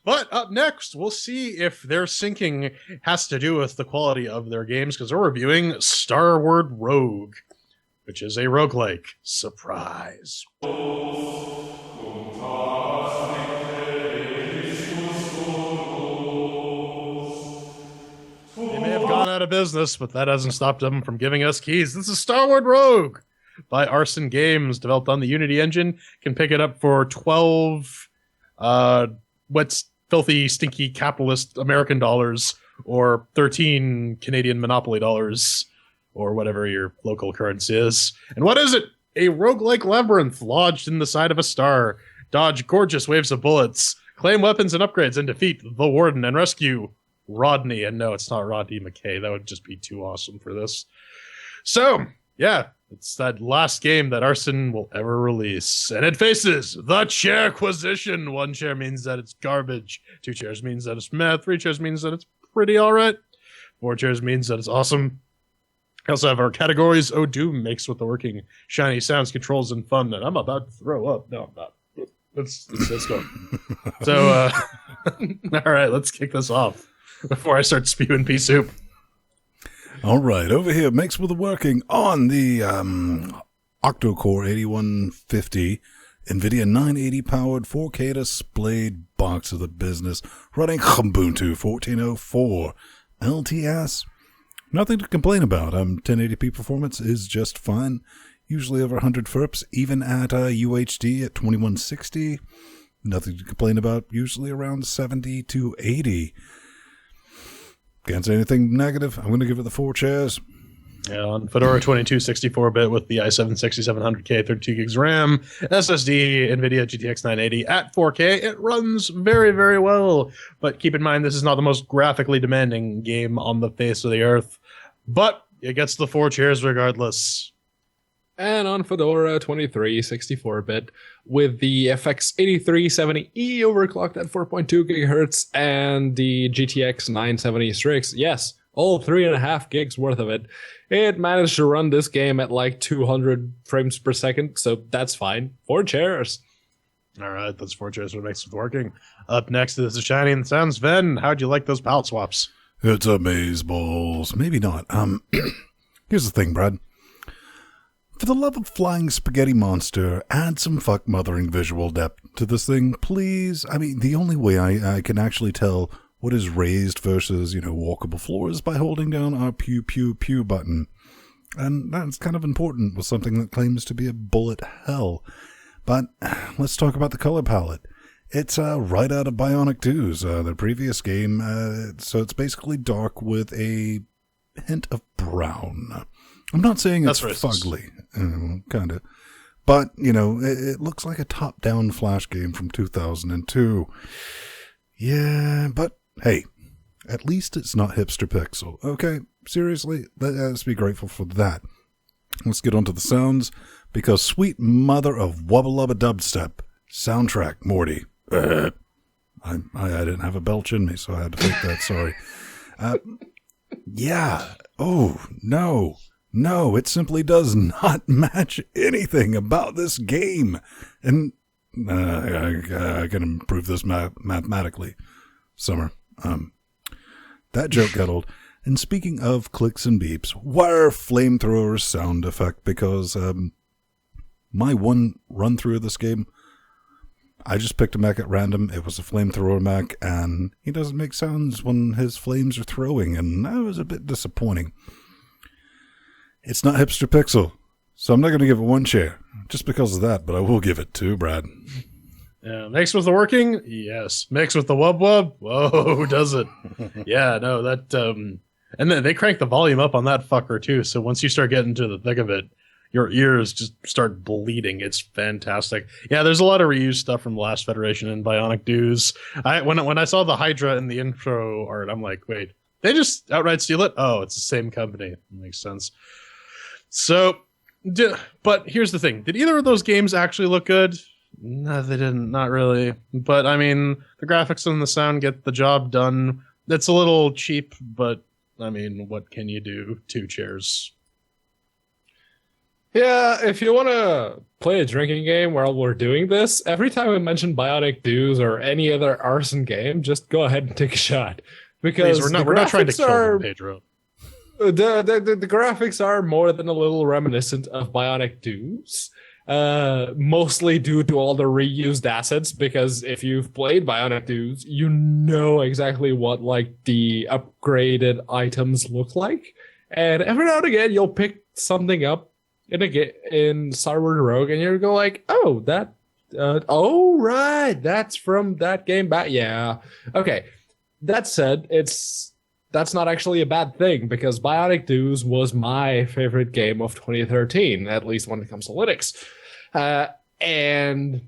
But up next, we'll see if their sinking has to do with the quality of their games, because we're reviewing Starward Rogue, which is a roguelike. Surprise. They may have gone out of business, but that hasn't stopped them from giving us keys. This is Starward Rogue by Arson Games, developed on the Unity engine. Can pick it up for 12 what's filthy, stinky capitalist American dollars, or 13 Canadian Monopoly dollars, or whatever your local currency is. And what is it? A roguelike labyrinth lodged in the side of a star. Dodge gorgeous waves of bullets, claim weapons and upgrades, and defeat the warden and rescue Rodney. And no, it's not Rodney McKay. That would just be too awesome for this. So, yeah, it's that last game that Arson will ever release. And it faces the CHAIRQUISITION. 1 chair means that it's garbage. 2 chairs means that it's meh. 3 chairs means that it's pretty alright. 4 chairs means that it's awesome. We also have our categories. Oh, Doom makes with the working shiny sounds, controls, and fun. And I'm about to throw up. No, I'm not. Let's go. So, all right, let's kick this off before I start spewing pea soup. All right, over here, makes with the working on the octa-core 8150 NVIDIA 980 powered 4K displayed box of the business, running Ubuntu 14.04 LTS. Nothing to complain about. 1080p performance is just fine. Usually over 100 FERPs, even at UHD at 2160. Nothing to complain about. Usually around 70 to 80. Can't say anything negative. I'm going to give it the 4 chairs. Yeah, on Fedora 2264-bit with the i7 6700K, 32 gigs RAM, SSD, NVIDIA GTX 980 at 4K. It runs very, very well. But keep in mind, this is not the most graphically demanding game on the face of the earth. But it gets the 4 chairs regardless. And on Fedora 2364-bit with the FX 8370E overclocked at 4.2 gigahertz and the GTX 970 Strix, yes, all 3.5 gigs worth of it. It managed to run this game at like 200 frames per second, so that's fine. 4 chairs. All right, that's 4 chairs. What makes it working? Up next, this is Shiny and Sounds. Ven, how'd you like those palette swaps? It's amazeballs. Maybe not. Here's the thing, Brad. For the love of flying spaghetti monster, add some fuck-mothering visual depth to this thing, please. I mean, the only way I can actually tell what is raised versus, walkable floors by holding down our pew, pew, pew button. And that's kind of important with something that claims to be a bullet hell. But let's talk about the color palette. It's right out of Bionic 2's, the previous game, so it's basically dark with a hint of brown. I'm not saying it's fugly, kind of. But, it looks like a top-down Flash game from 2002. Yeah, but hey, at least it's not hipster pixel. Okay, seriously, let's be grateful for that. Let's get on to the sounds, because sweet mother of wubba lubba dubstep, soundtrack, Morty. I didn't have a belch in me, so I had to fake that, sorry. Yeah, oh, no, it simply does not match anything about this game. And I can improve this mathematically. Summer. That joke got old. And speaking of clicks and beeps, wire flamethrower sound effect, because my one run through of this game, I just picked a mech at random. It was a flamethrower mech, and he doesn't make sounds when his flames are throwing, and that was a bit disappointing. It's not hipster pixel, so I'm not going to give it 1 chair, just because of that, but I will give it 2, Brad. Yeah, mixed with the working? Yes. Mixed with the wub wub? Whoa, does it? Yeah, no, that, and then they crank the volume up on that fucker too, so once you start getting to the thick of it, your ears just start bleeding. It's fantastic. Yeah, there's a lot of reused stuff from the last Federation and Bionic Dues. When I saw the Hydra in the intro art, I'm like, wait, they just outright steal it? Oh, it's the same company. That makes sense. So, but here's the thing. Did either of those games actually look good? No, they didn't. Not really. But, I mean, the graphics and the sound get the job done. It's a little cheap, but, I mean, what can you do? 2 chairs. Yeah, if you want to play a drinking game while we're doing this, every time we mention Bionic Dues or any other Arson game, just go ahead and take a shot. Because please, we're not trying to kill them, Pedro. The graphics are more than a little reminiscent of Bionic Dues, mostly due to all the reused assets, because if you've played Bionic Dues, you know exactly what like the upgraded items look like. And every now and again, you'll pick something up in Starward Rogue, and you'll go like, oh, that, oh, right, that's from that game back. Yeah. Okay. That said, that's not actually a bad thing, because Bionic Dues was my favorite game of 2013, at least when it comes to Linux. And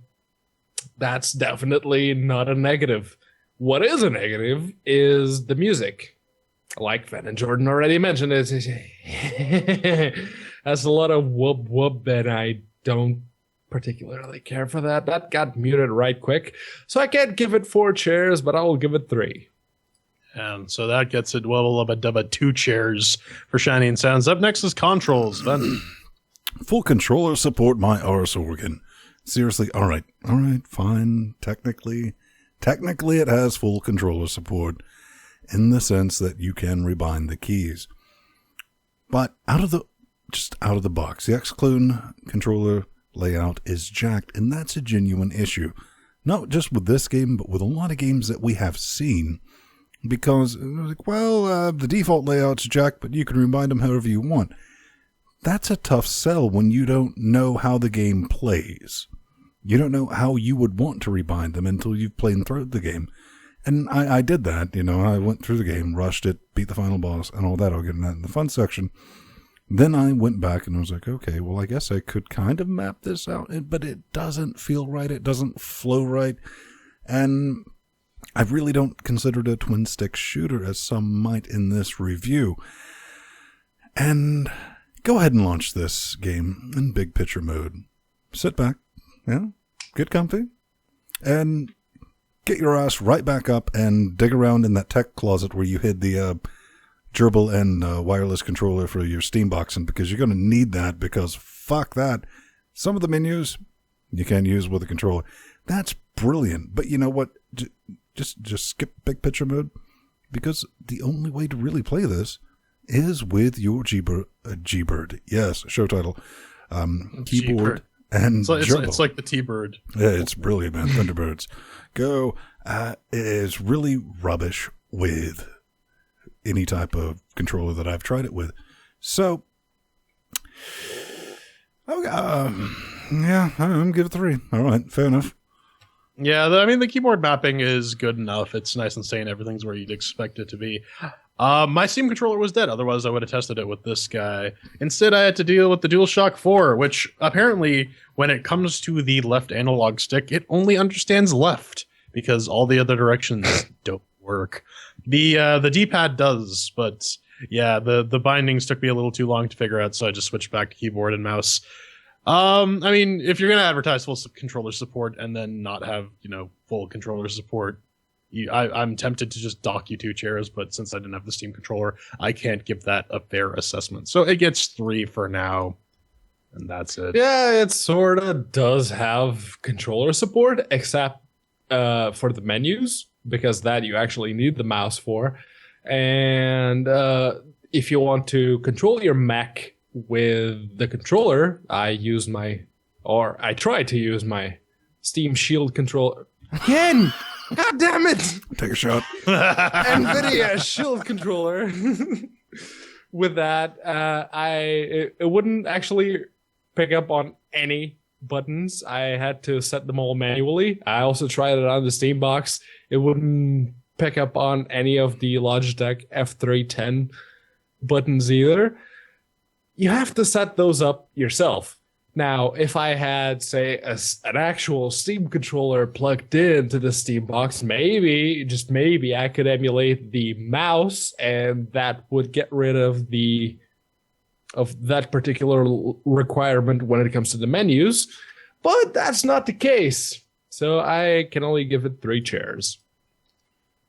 that's definitely not a negative. What is a negative is the music. Like Van and Jordan already mentioned, that's a lot of whoop whoop, and I don't particularly care for that. That got muted right quick. So I can't give it 4 chairs, but I will give it 3. And so that gets it well above 2 chairs for Shining Sounds. Up next is Controls. Ben. Full controller support, my arse organ. Seriously, all right, fine. Technically it has full controller support in the sense that you can rebind the keys. But out of the box, the X-Clone controller layout is jacked, and that's a genuine issue. Not just with this game, but with a lot of games that we have seen. Because, the default layout's jacked, but you can rebind them however you want. That's a tough sell when you don't know how the game plays. You don't know how you would want to rebind them until you've played through the game. And I did that, I went through the game, rushed it, beat the final boss, and all that. I'll get into that in the fun section. Then I went back and I was like, okay, well, I guess I could kind of map this out, but it doesn't feel right. It doesn't flow right. And I really don't consider it a twin-stick shooter, as some might in this review. And go ahead and launch this game in big picture mode. Sit back, get comfy, and get your ass right back up and dig around in that tech closet where you hid the gerbil and wireless controller for your Steam box, and because you're going to need that, because fuck that. Some of the menus you can't use with a controller. That's brilliant. But you know what? Just skip big picture mode, because the only way to really play this is with your G-Bird. Yes, show title. Keyboard G-Bird. And it's like the T-Bird. Yeah, it's brilliant, man. Thunderbirds. Go. It is really rubbish with any type of controller that I've tried it with. So, yeah, I'm give it 3. All right, fair enough. Yeah, I mean, the keyboard mapping is good enough. It's nice and sane. Everything's where you'd expect it to be. My Steam controller was dead. Otherwise, I would have tested it with this guy. Instead, I had to deal with the DualShock 4, which apparently, when it comes to the left analog stick, it only understands left because all the other directions don't work. The D-pad does, but yeah, the bindings took me a little too long to figure out, so I just switched back to keyboard and mouse. I mean, if you're going to advertise full controller support and then not have, full controller support, I'm tempted to just dock you 2 chairs, but since I didn't have the Steam controller, I can't give that a fair assessment. So it gets 3 for now, and that's it. Yeah, it sort of does have controller support, except for the menus, because that you actually need the mouse for. And if you want to control your Mac with the controller, I try to use my Steam Shield controller. Again! God damn it! Take a shot. NVIDIA Shield controller. With that, it wouldn't actually pick up on any buttons. I had to set them all manually. I also tried it on the Steam box. It wouldn't pick up on any of the Logitech F310 buttons either. You have to set those up yourself. Now, if I had, say, an actual Steam controller plugged into the Steam box, maybe, just maybe, I could emulate the mouse, and that would get rid of that particular requirement when it comes to the menus. But that's not the case. So I can only give it 3 chairs.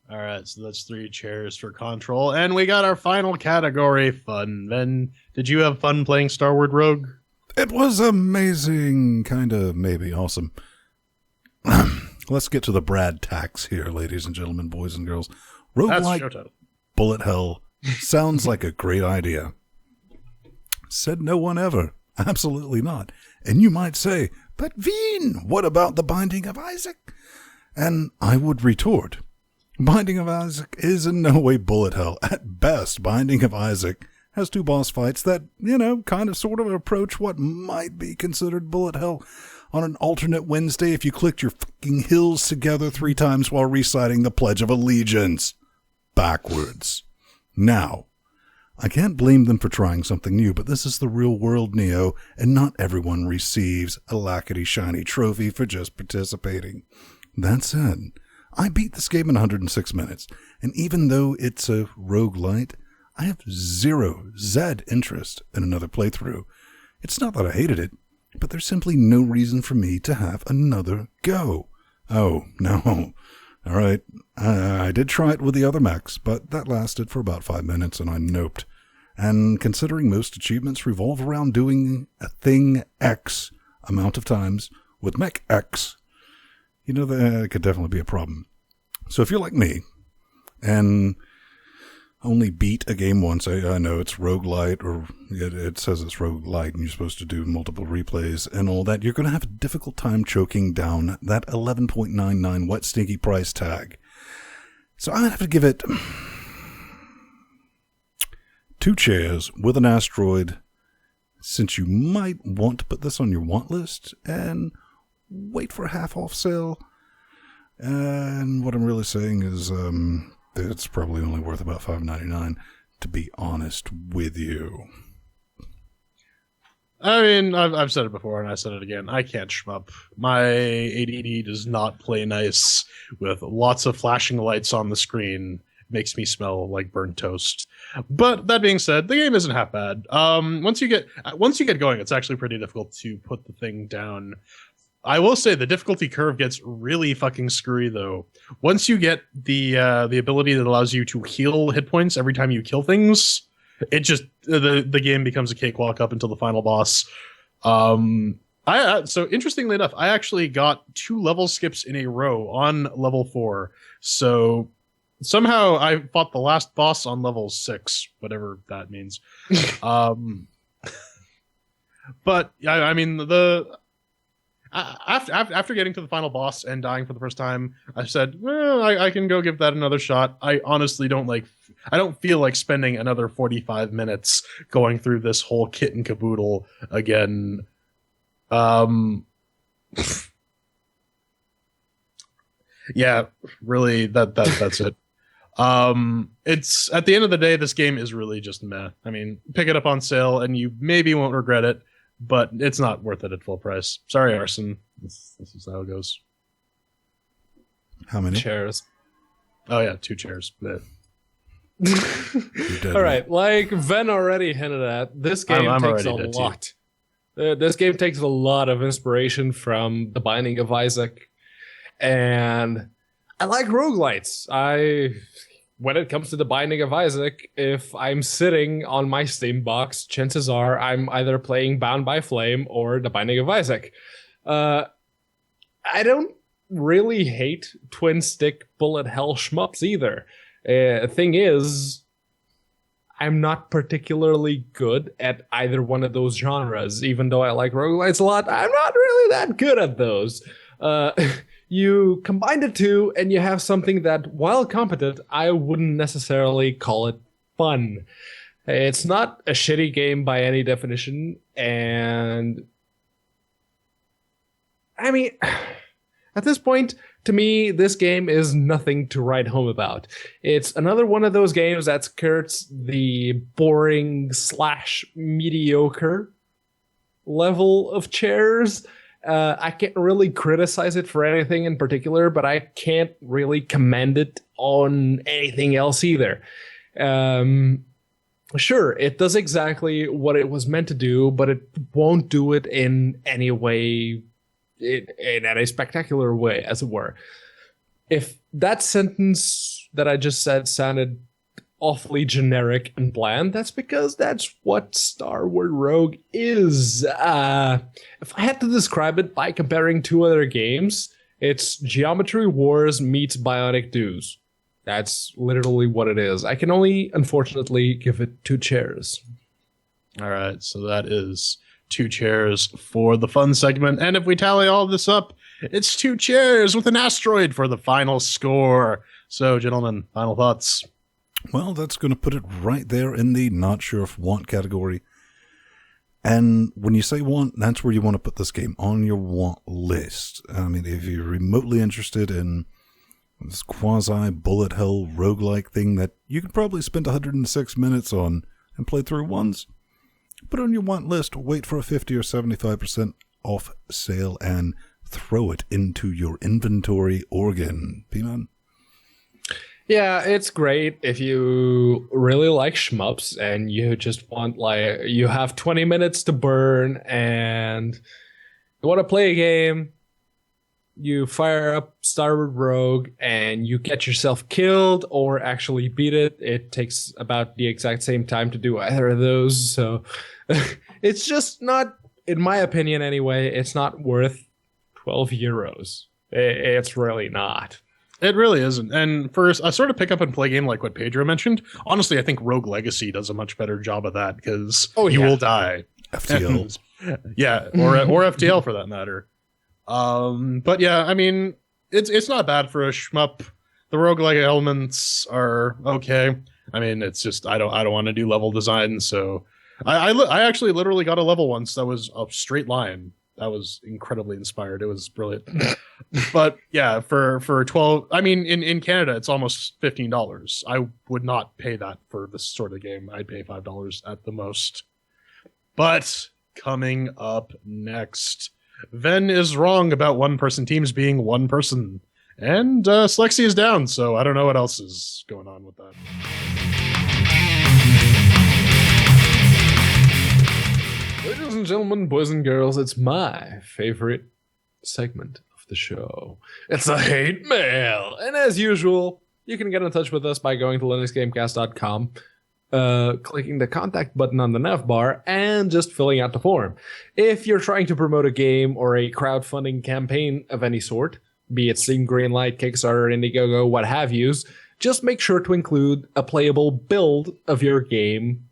All right, so that's 3 chairs for Control. And we got our final category, fun. Ben, did you have fun playing Starward Rogue? It was amazing, kind of, maybe awesome. Let's get to the Brad tacks here, ladies and gentlemen, boys and girls. Roguelike bullet hell sounds like a great idea. Said no one ever. Absolutely not. And you might say, but Veen, what about the Binding of Isaac? And I would retort, Binding of Isaac is in no way bullet hell. At best, Binding of Isaac has 2 boss fights that, kind of sort of approach what might be considered bullet hell on an alternate Wednesday if you clicked your fucking heels together 3 times while reciting the Pledge of Allegiance. Backwards. Now, I can't blame them for trying something new, but this is the real world, Neo, and not everyone receives a lackety-shiny trophy for just participating. That said, I beat this game in 106 minutes, and even though it's a roguelite, I have zero interest in another playthrough. It's not that I hated it, but there's simply no reason for me to have another go. Oh, no. All right, I did try it with the other mechs, but that lasted for about 5 minutes and I noped. And considering most achievements revolve around doing a thing X amount of times with mech X, that could definitely be a problem. So if you're like me and only beat a game once, I know it's roguelite, or it says it's roguelite and you're supposed to do multiple replays and all that, you're going to have a difficult time choking down that 11.99 wet stinky price tag. So I'm going to have to give it 2 chairs with an asteroid, since you might want to put this on your want list and wait for a half-off sale. And what I'm really saying is it's probably only worth about $5.99, to be honest with you. I mean, I've said it before and I said it again. I can't shmup. My ADD does not play nice with lots of flashing lights on the screen. It makes me smell like burnt toast. But that being said, the game isn't half bad. Once you get going, it's actually pretty difficult to put the thing down. I will say the difficulty curve gets really fucking screwy though. Once you get the ability that allows you to heal hit points every time you kill things, it just the game becomes a cakewalk up until the final boss. So interestingly enough, I actually got 2 level skips in a row on level 4. So somehow I fought the last boss on level 6, whatever that means. But I mean after getting to the final boss and dying for the first time, I said, well, I can go give that another shot. I honestly I don't feel like spending another 45 minutes going through this whole kit and caboodle again. Yeah, really, that's it. It's at the end of the day, this game is really just meh. I mean, pick it up on sale and you maybe won't regret it, but it's not worth it at full price. Sorry, Arson. This is how it goes. How many chairs? Oh yeah, 2 chairs. But... All right, like Ven already hinted at, this game takes a lot. This game takes a lot of inspiration from The Binding of Isaac, and I like roguelites. When it comes to The Binding of Isaac, if I'm sitting on my Steam box, chances are I'm either playing Bound by Flame or The Binding of Isaac. I don't really hate twin-stick bullet hell shmups either. Thing is, I'm not particularly good at either one of those genres. Even though I like roguelites a lot, I'm not really that good at those. You combine the two and you have something that, while competent, I wouldn't necessarily call it fun. It's not a shitty game by any definition, and I mean, at this point, to me, this game is nothing to write home about. It's another one of those games that skirts the boring / mediocre level of chairs. I can't really criticize it for anything in particular, but I can't really commend it on anything else either. Sure, it does exactly what it was meant to do, but it won't do it in any way, in any spectacular way, as it were. If that sentence that I just said sounded awfully generic and bland, that's because that's what Starward Rogue is. If I had to describe it by comparing 2 other games, it's Geometry Wars meets Bionic Duos. That's literally what it is. I can only, unfortunately, give it 2 chairs. All right, so that is 2 chairs for the fun segment. And if we tally all this up, it's 2 chairs with an asteroid for the final score. So, gentlemen, final thoughts. Well, that's going to put it right there in the not sure if want category. And when you say want, that's where you want to put this game, on your want list. I mean, if you're remotely interested in this quasi-bullet hell roguelike thing that you could probably spend 106 minutes on and play through once, put it on your want list, wait for a 50 or 75% off sale, and throw it into your inventory organ. P-Man? Yeah, it's great if you really like shmups and you just want, like, you have 20 minutes to burn and you want to play a game, you fire up Starward Rogue and you get yourself killed or actually beat it. It takes about the exact same time to do either of those, so it's just not, in my opinion anyway, it's not worth 12 euros. It's really not. It really isn't. And for a sort of pick up and play game like what Pedro mentioned, honestly, I think Rogue Legacy does a much better job of that because you will die. FTL. Yeah, or FTL for that matter. But yeah, I mean, it's not bad for a shmup. The roguelike elements are okay. I mean, it's just I don't want to do level design, so I actually literally got a level once that was a straight line. That was incredibly inspired. It was brilliant. But yeah, for 12, I mean, in Canada, it's almost $15. I would not pay that for this sort of game. I'd pay $5 at the most. But coming up next, Ven is wrong about one-person teams being one person. And Slexi is down, so I don't know what else is going on with that. Ladies and gentlemen, boys and girls, it's my favorite segment of the show. It's a hate mail. And as usual, you can get in touch with us by going to LinuxGameCast.com, clicking the contact button on the nav bar, and just filling out the form. If you're trying to promote a game or a crowdfunding campaign of any sort, be it Steam Greenlight, Kickstarter, Indiegogo, what have yous, just make sure to include a playable build of your game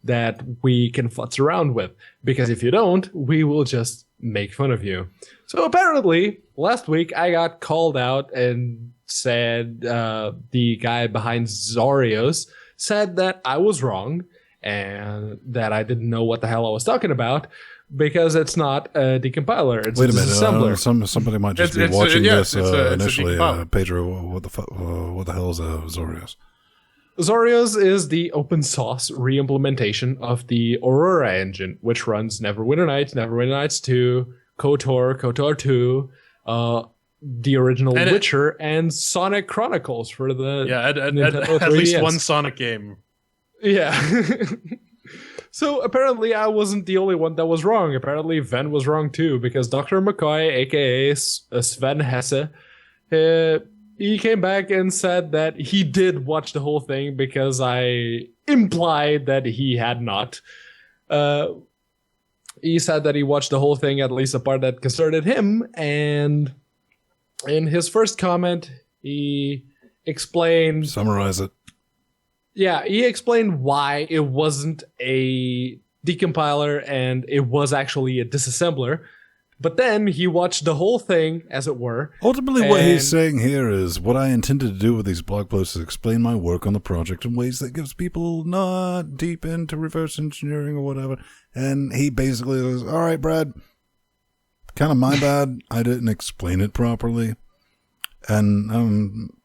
that we can futz around with. Because if you don't, we will just make fun of you. So apparently, last week I got called out and said the guy behind Zorios said that I was wrong and that I didn't know what the hell I was talking about because it's not a decompiler. It's Wait a a minute. disassembler. Somebody might just be watching this initially. Pedro, what the hell is Zorios? Zorios is the open source re-implementation of the Aurora engine, which runs Neverwinter Nights, Neverwinter Nights 2, KOTOR, KOTOR 2, the original Witcher, and Sonic Chronicles for the at least one Sonic game. Yeah. So apparently I wasn't the only one that was wrong. Apparently Ven was wrong too, because Dr. McCoy, aka Sven Hesse, he came back and said that he did watch the whole thing because I implied that he had not. He said that he watched the whole thing, at least the part that concerned him, and in his first comment, he explained... Summarize it. Yeah, he explained why it wasn't a decompiler and it was actually a disassembler. But then he watched the whole thing, as it were. Ultimately, what he's saying here is what I intended to do with these blog posts is explain my work on the project in ways that gives people not deep into reverse engineering or whatever. And he basically goes, all right, Brad, kind of my bad. I didn't explain it properly. And I'm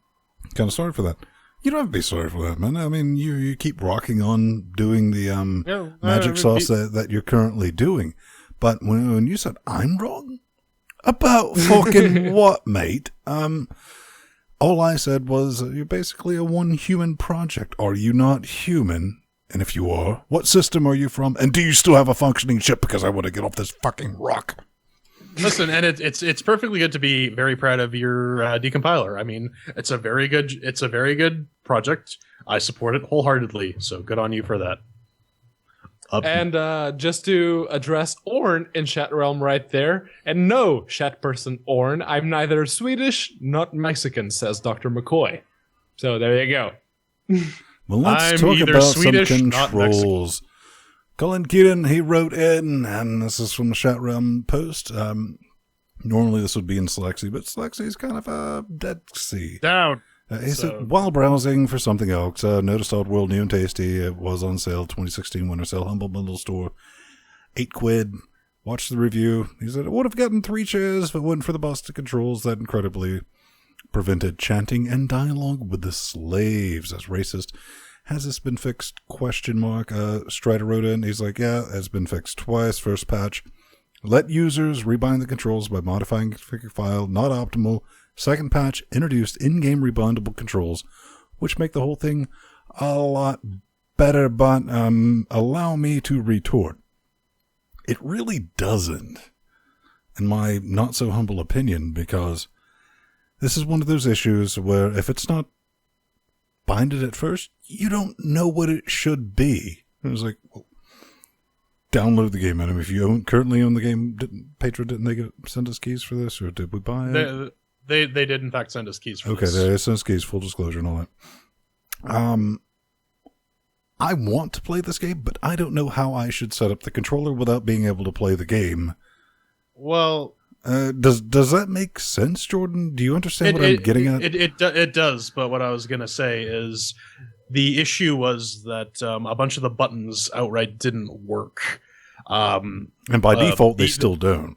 kind of sorry for that. You don't have to be sorry for that, man. I mean, you keep rocking on doing the magic sauce that you're currently doing. But when you said I'm wrong about fucking what, mate? All I said was you're basically a one human project. Are you not human? And if you are, what system are you from? And do you still have a functioning ship? Because I want to get off this fucking rock. Listen, and it's perfectly good to be very proud of your decompiler. I mean, it's a very good project. I support it wholeheartedly. So good on you for that. And just to address Orn in chat realm right there, and no, chat person Orn, I'm neither Swedish nor Mexican, says Dr. McCoy. So there you go. Well, let's talk about Swedish, some controls. Colin Keaton, he wrote in, and this is from the chat realm post. Normally this would be in Slexy, but Slexy is kind of a dead sea. Down. He said, while browsing for something else, noticed Oddworld New and Tasty. It was on sale, 2016 Winter Sale, Humble Bundle Store, £8. Watched the review. He said, I would have gotten 3 chairs if it wasn't for the busted controls that incredibly prevented chanting and dialogue with the slaves. As racist. Has this been fixed? ? Strider wrote in. He's like, yeah, it's been fixed twice. First patch. Let users rebind the controls by modifying config file. Not optimal. Second patch introduced in-game rebindable controls, which make the whole thing a lot better, but allow me to retort. It really doesn't, in my not-so-humble opinion, because this is one of those issues where if it's not binded at first, you don't know what it should be. It was like, well, download the game. And if you currently own the game, didn't they send us keys for this, or did we buy it? They did in fact send us keys for this. Okay, they sent us keys, full disclosure and all that. I want to play this game, but I don't know how I should set up the controller without being able to play the game. Well, does that make sense, Jordan? Do you understand what I'm getting at? It does, but what I was going to say is the issue was that a bunch of the buttons outright didn't work. And by default, they still don't.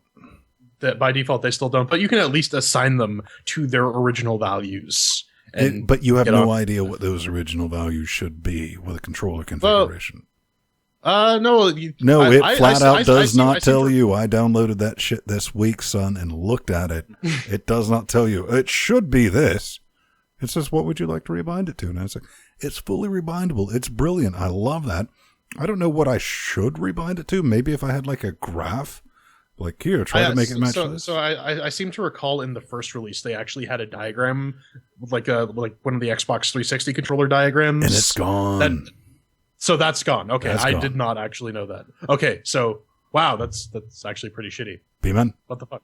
That by default they still don't, but you can at least assign them to their original values. But you have no idea what those original values should be with a controller configuration. No, it flat out does not tell you. I downloaded that shit this week, son, and looked at it. It does not tell you. It should be this. It says, what would you like to rebind it to? And I was like, it's fully rebindable. It's brilliant. I love that. I don't know what I should rebind it to. Maybe if I had like a graph. Like, here, try to make it match this. So I seem to recall in the first release they actually had a diagram, like one of the Xbox 360 controller diagrams, and it's gone. So that's gone. Okay, that's I gone. did not actually know that. Okay, so wow, that's actually pretty shitty. B-Man? What the fuck?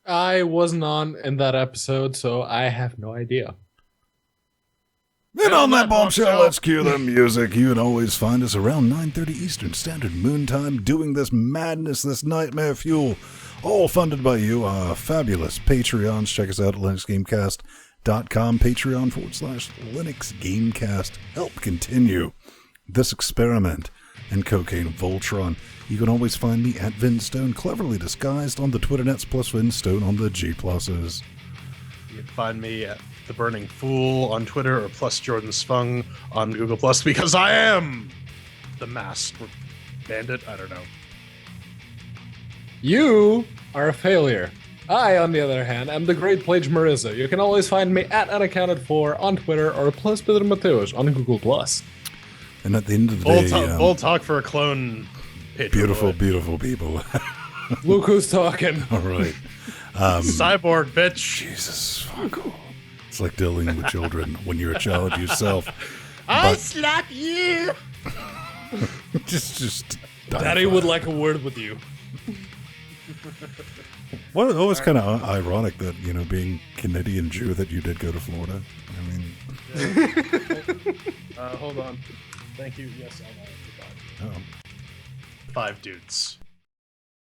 I wasn't on in that episode, so I have no idea. And on that bombshell, let's cue the music. You can always find us around 9:30 Eastern Standard Moon Time doing this madness, this nightmare fuel, all funded by you, our fabulous Patreons. Check us out at LinuxGameCast.com, Patreon/LinuxGameCast. Help continue this experiment and Cocaine Voltron. You can always find me at Vinstone, cleverly disguised on the Twitternets, plus Vinstone on the G+s. You can find me at The Burning Fool on Twitter or plus Jordan Svung on Google Plus because I am the masked bandit. I don't know. You are a failure. I, on the other hand, am the great Plage Marissa. You can always find me at Unaccounted4 on Twitter or plus Pedro Mateos on Google Plus. And at the end of the day... We'll talk for a clone. Beautiful, beautiful people. Look who's talking. All right. Cyborg, bitch. Jesus, fuck off. It's like dealing with children when you're a child yourself. I slap you. just. Daddy would like a word with you. Well, it was kind of ironic that, being Canadian Jew, that you did go to Florida. I mean. Hold on. Thank you. Yes, I forgot. 5 dudes.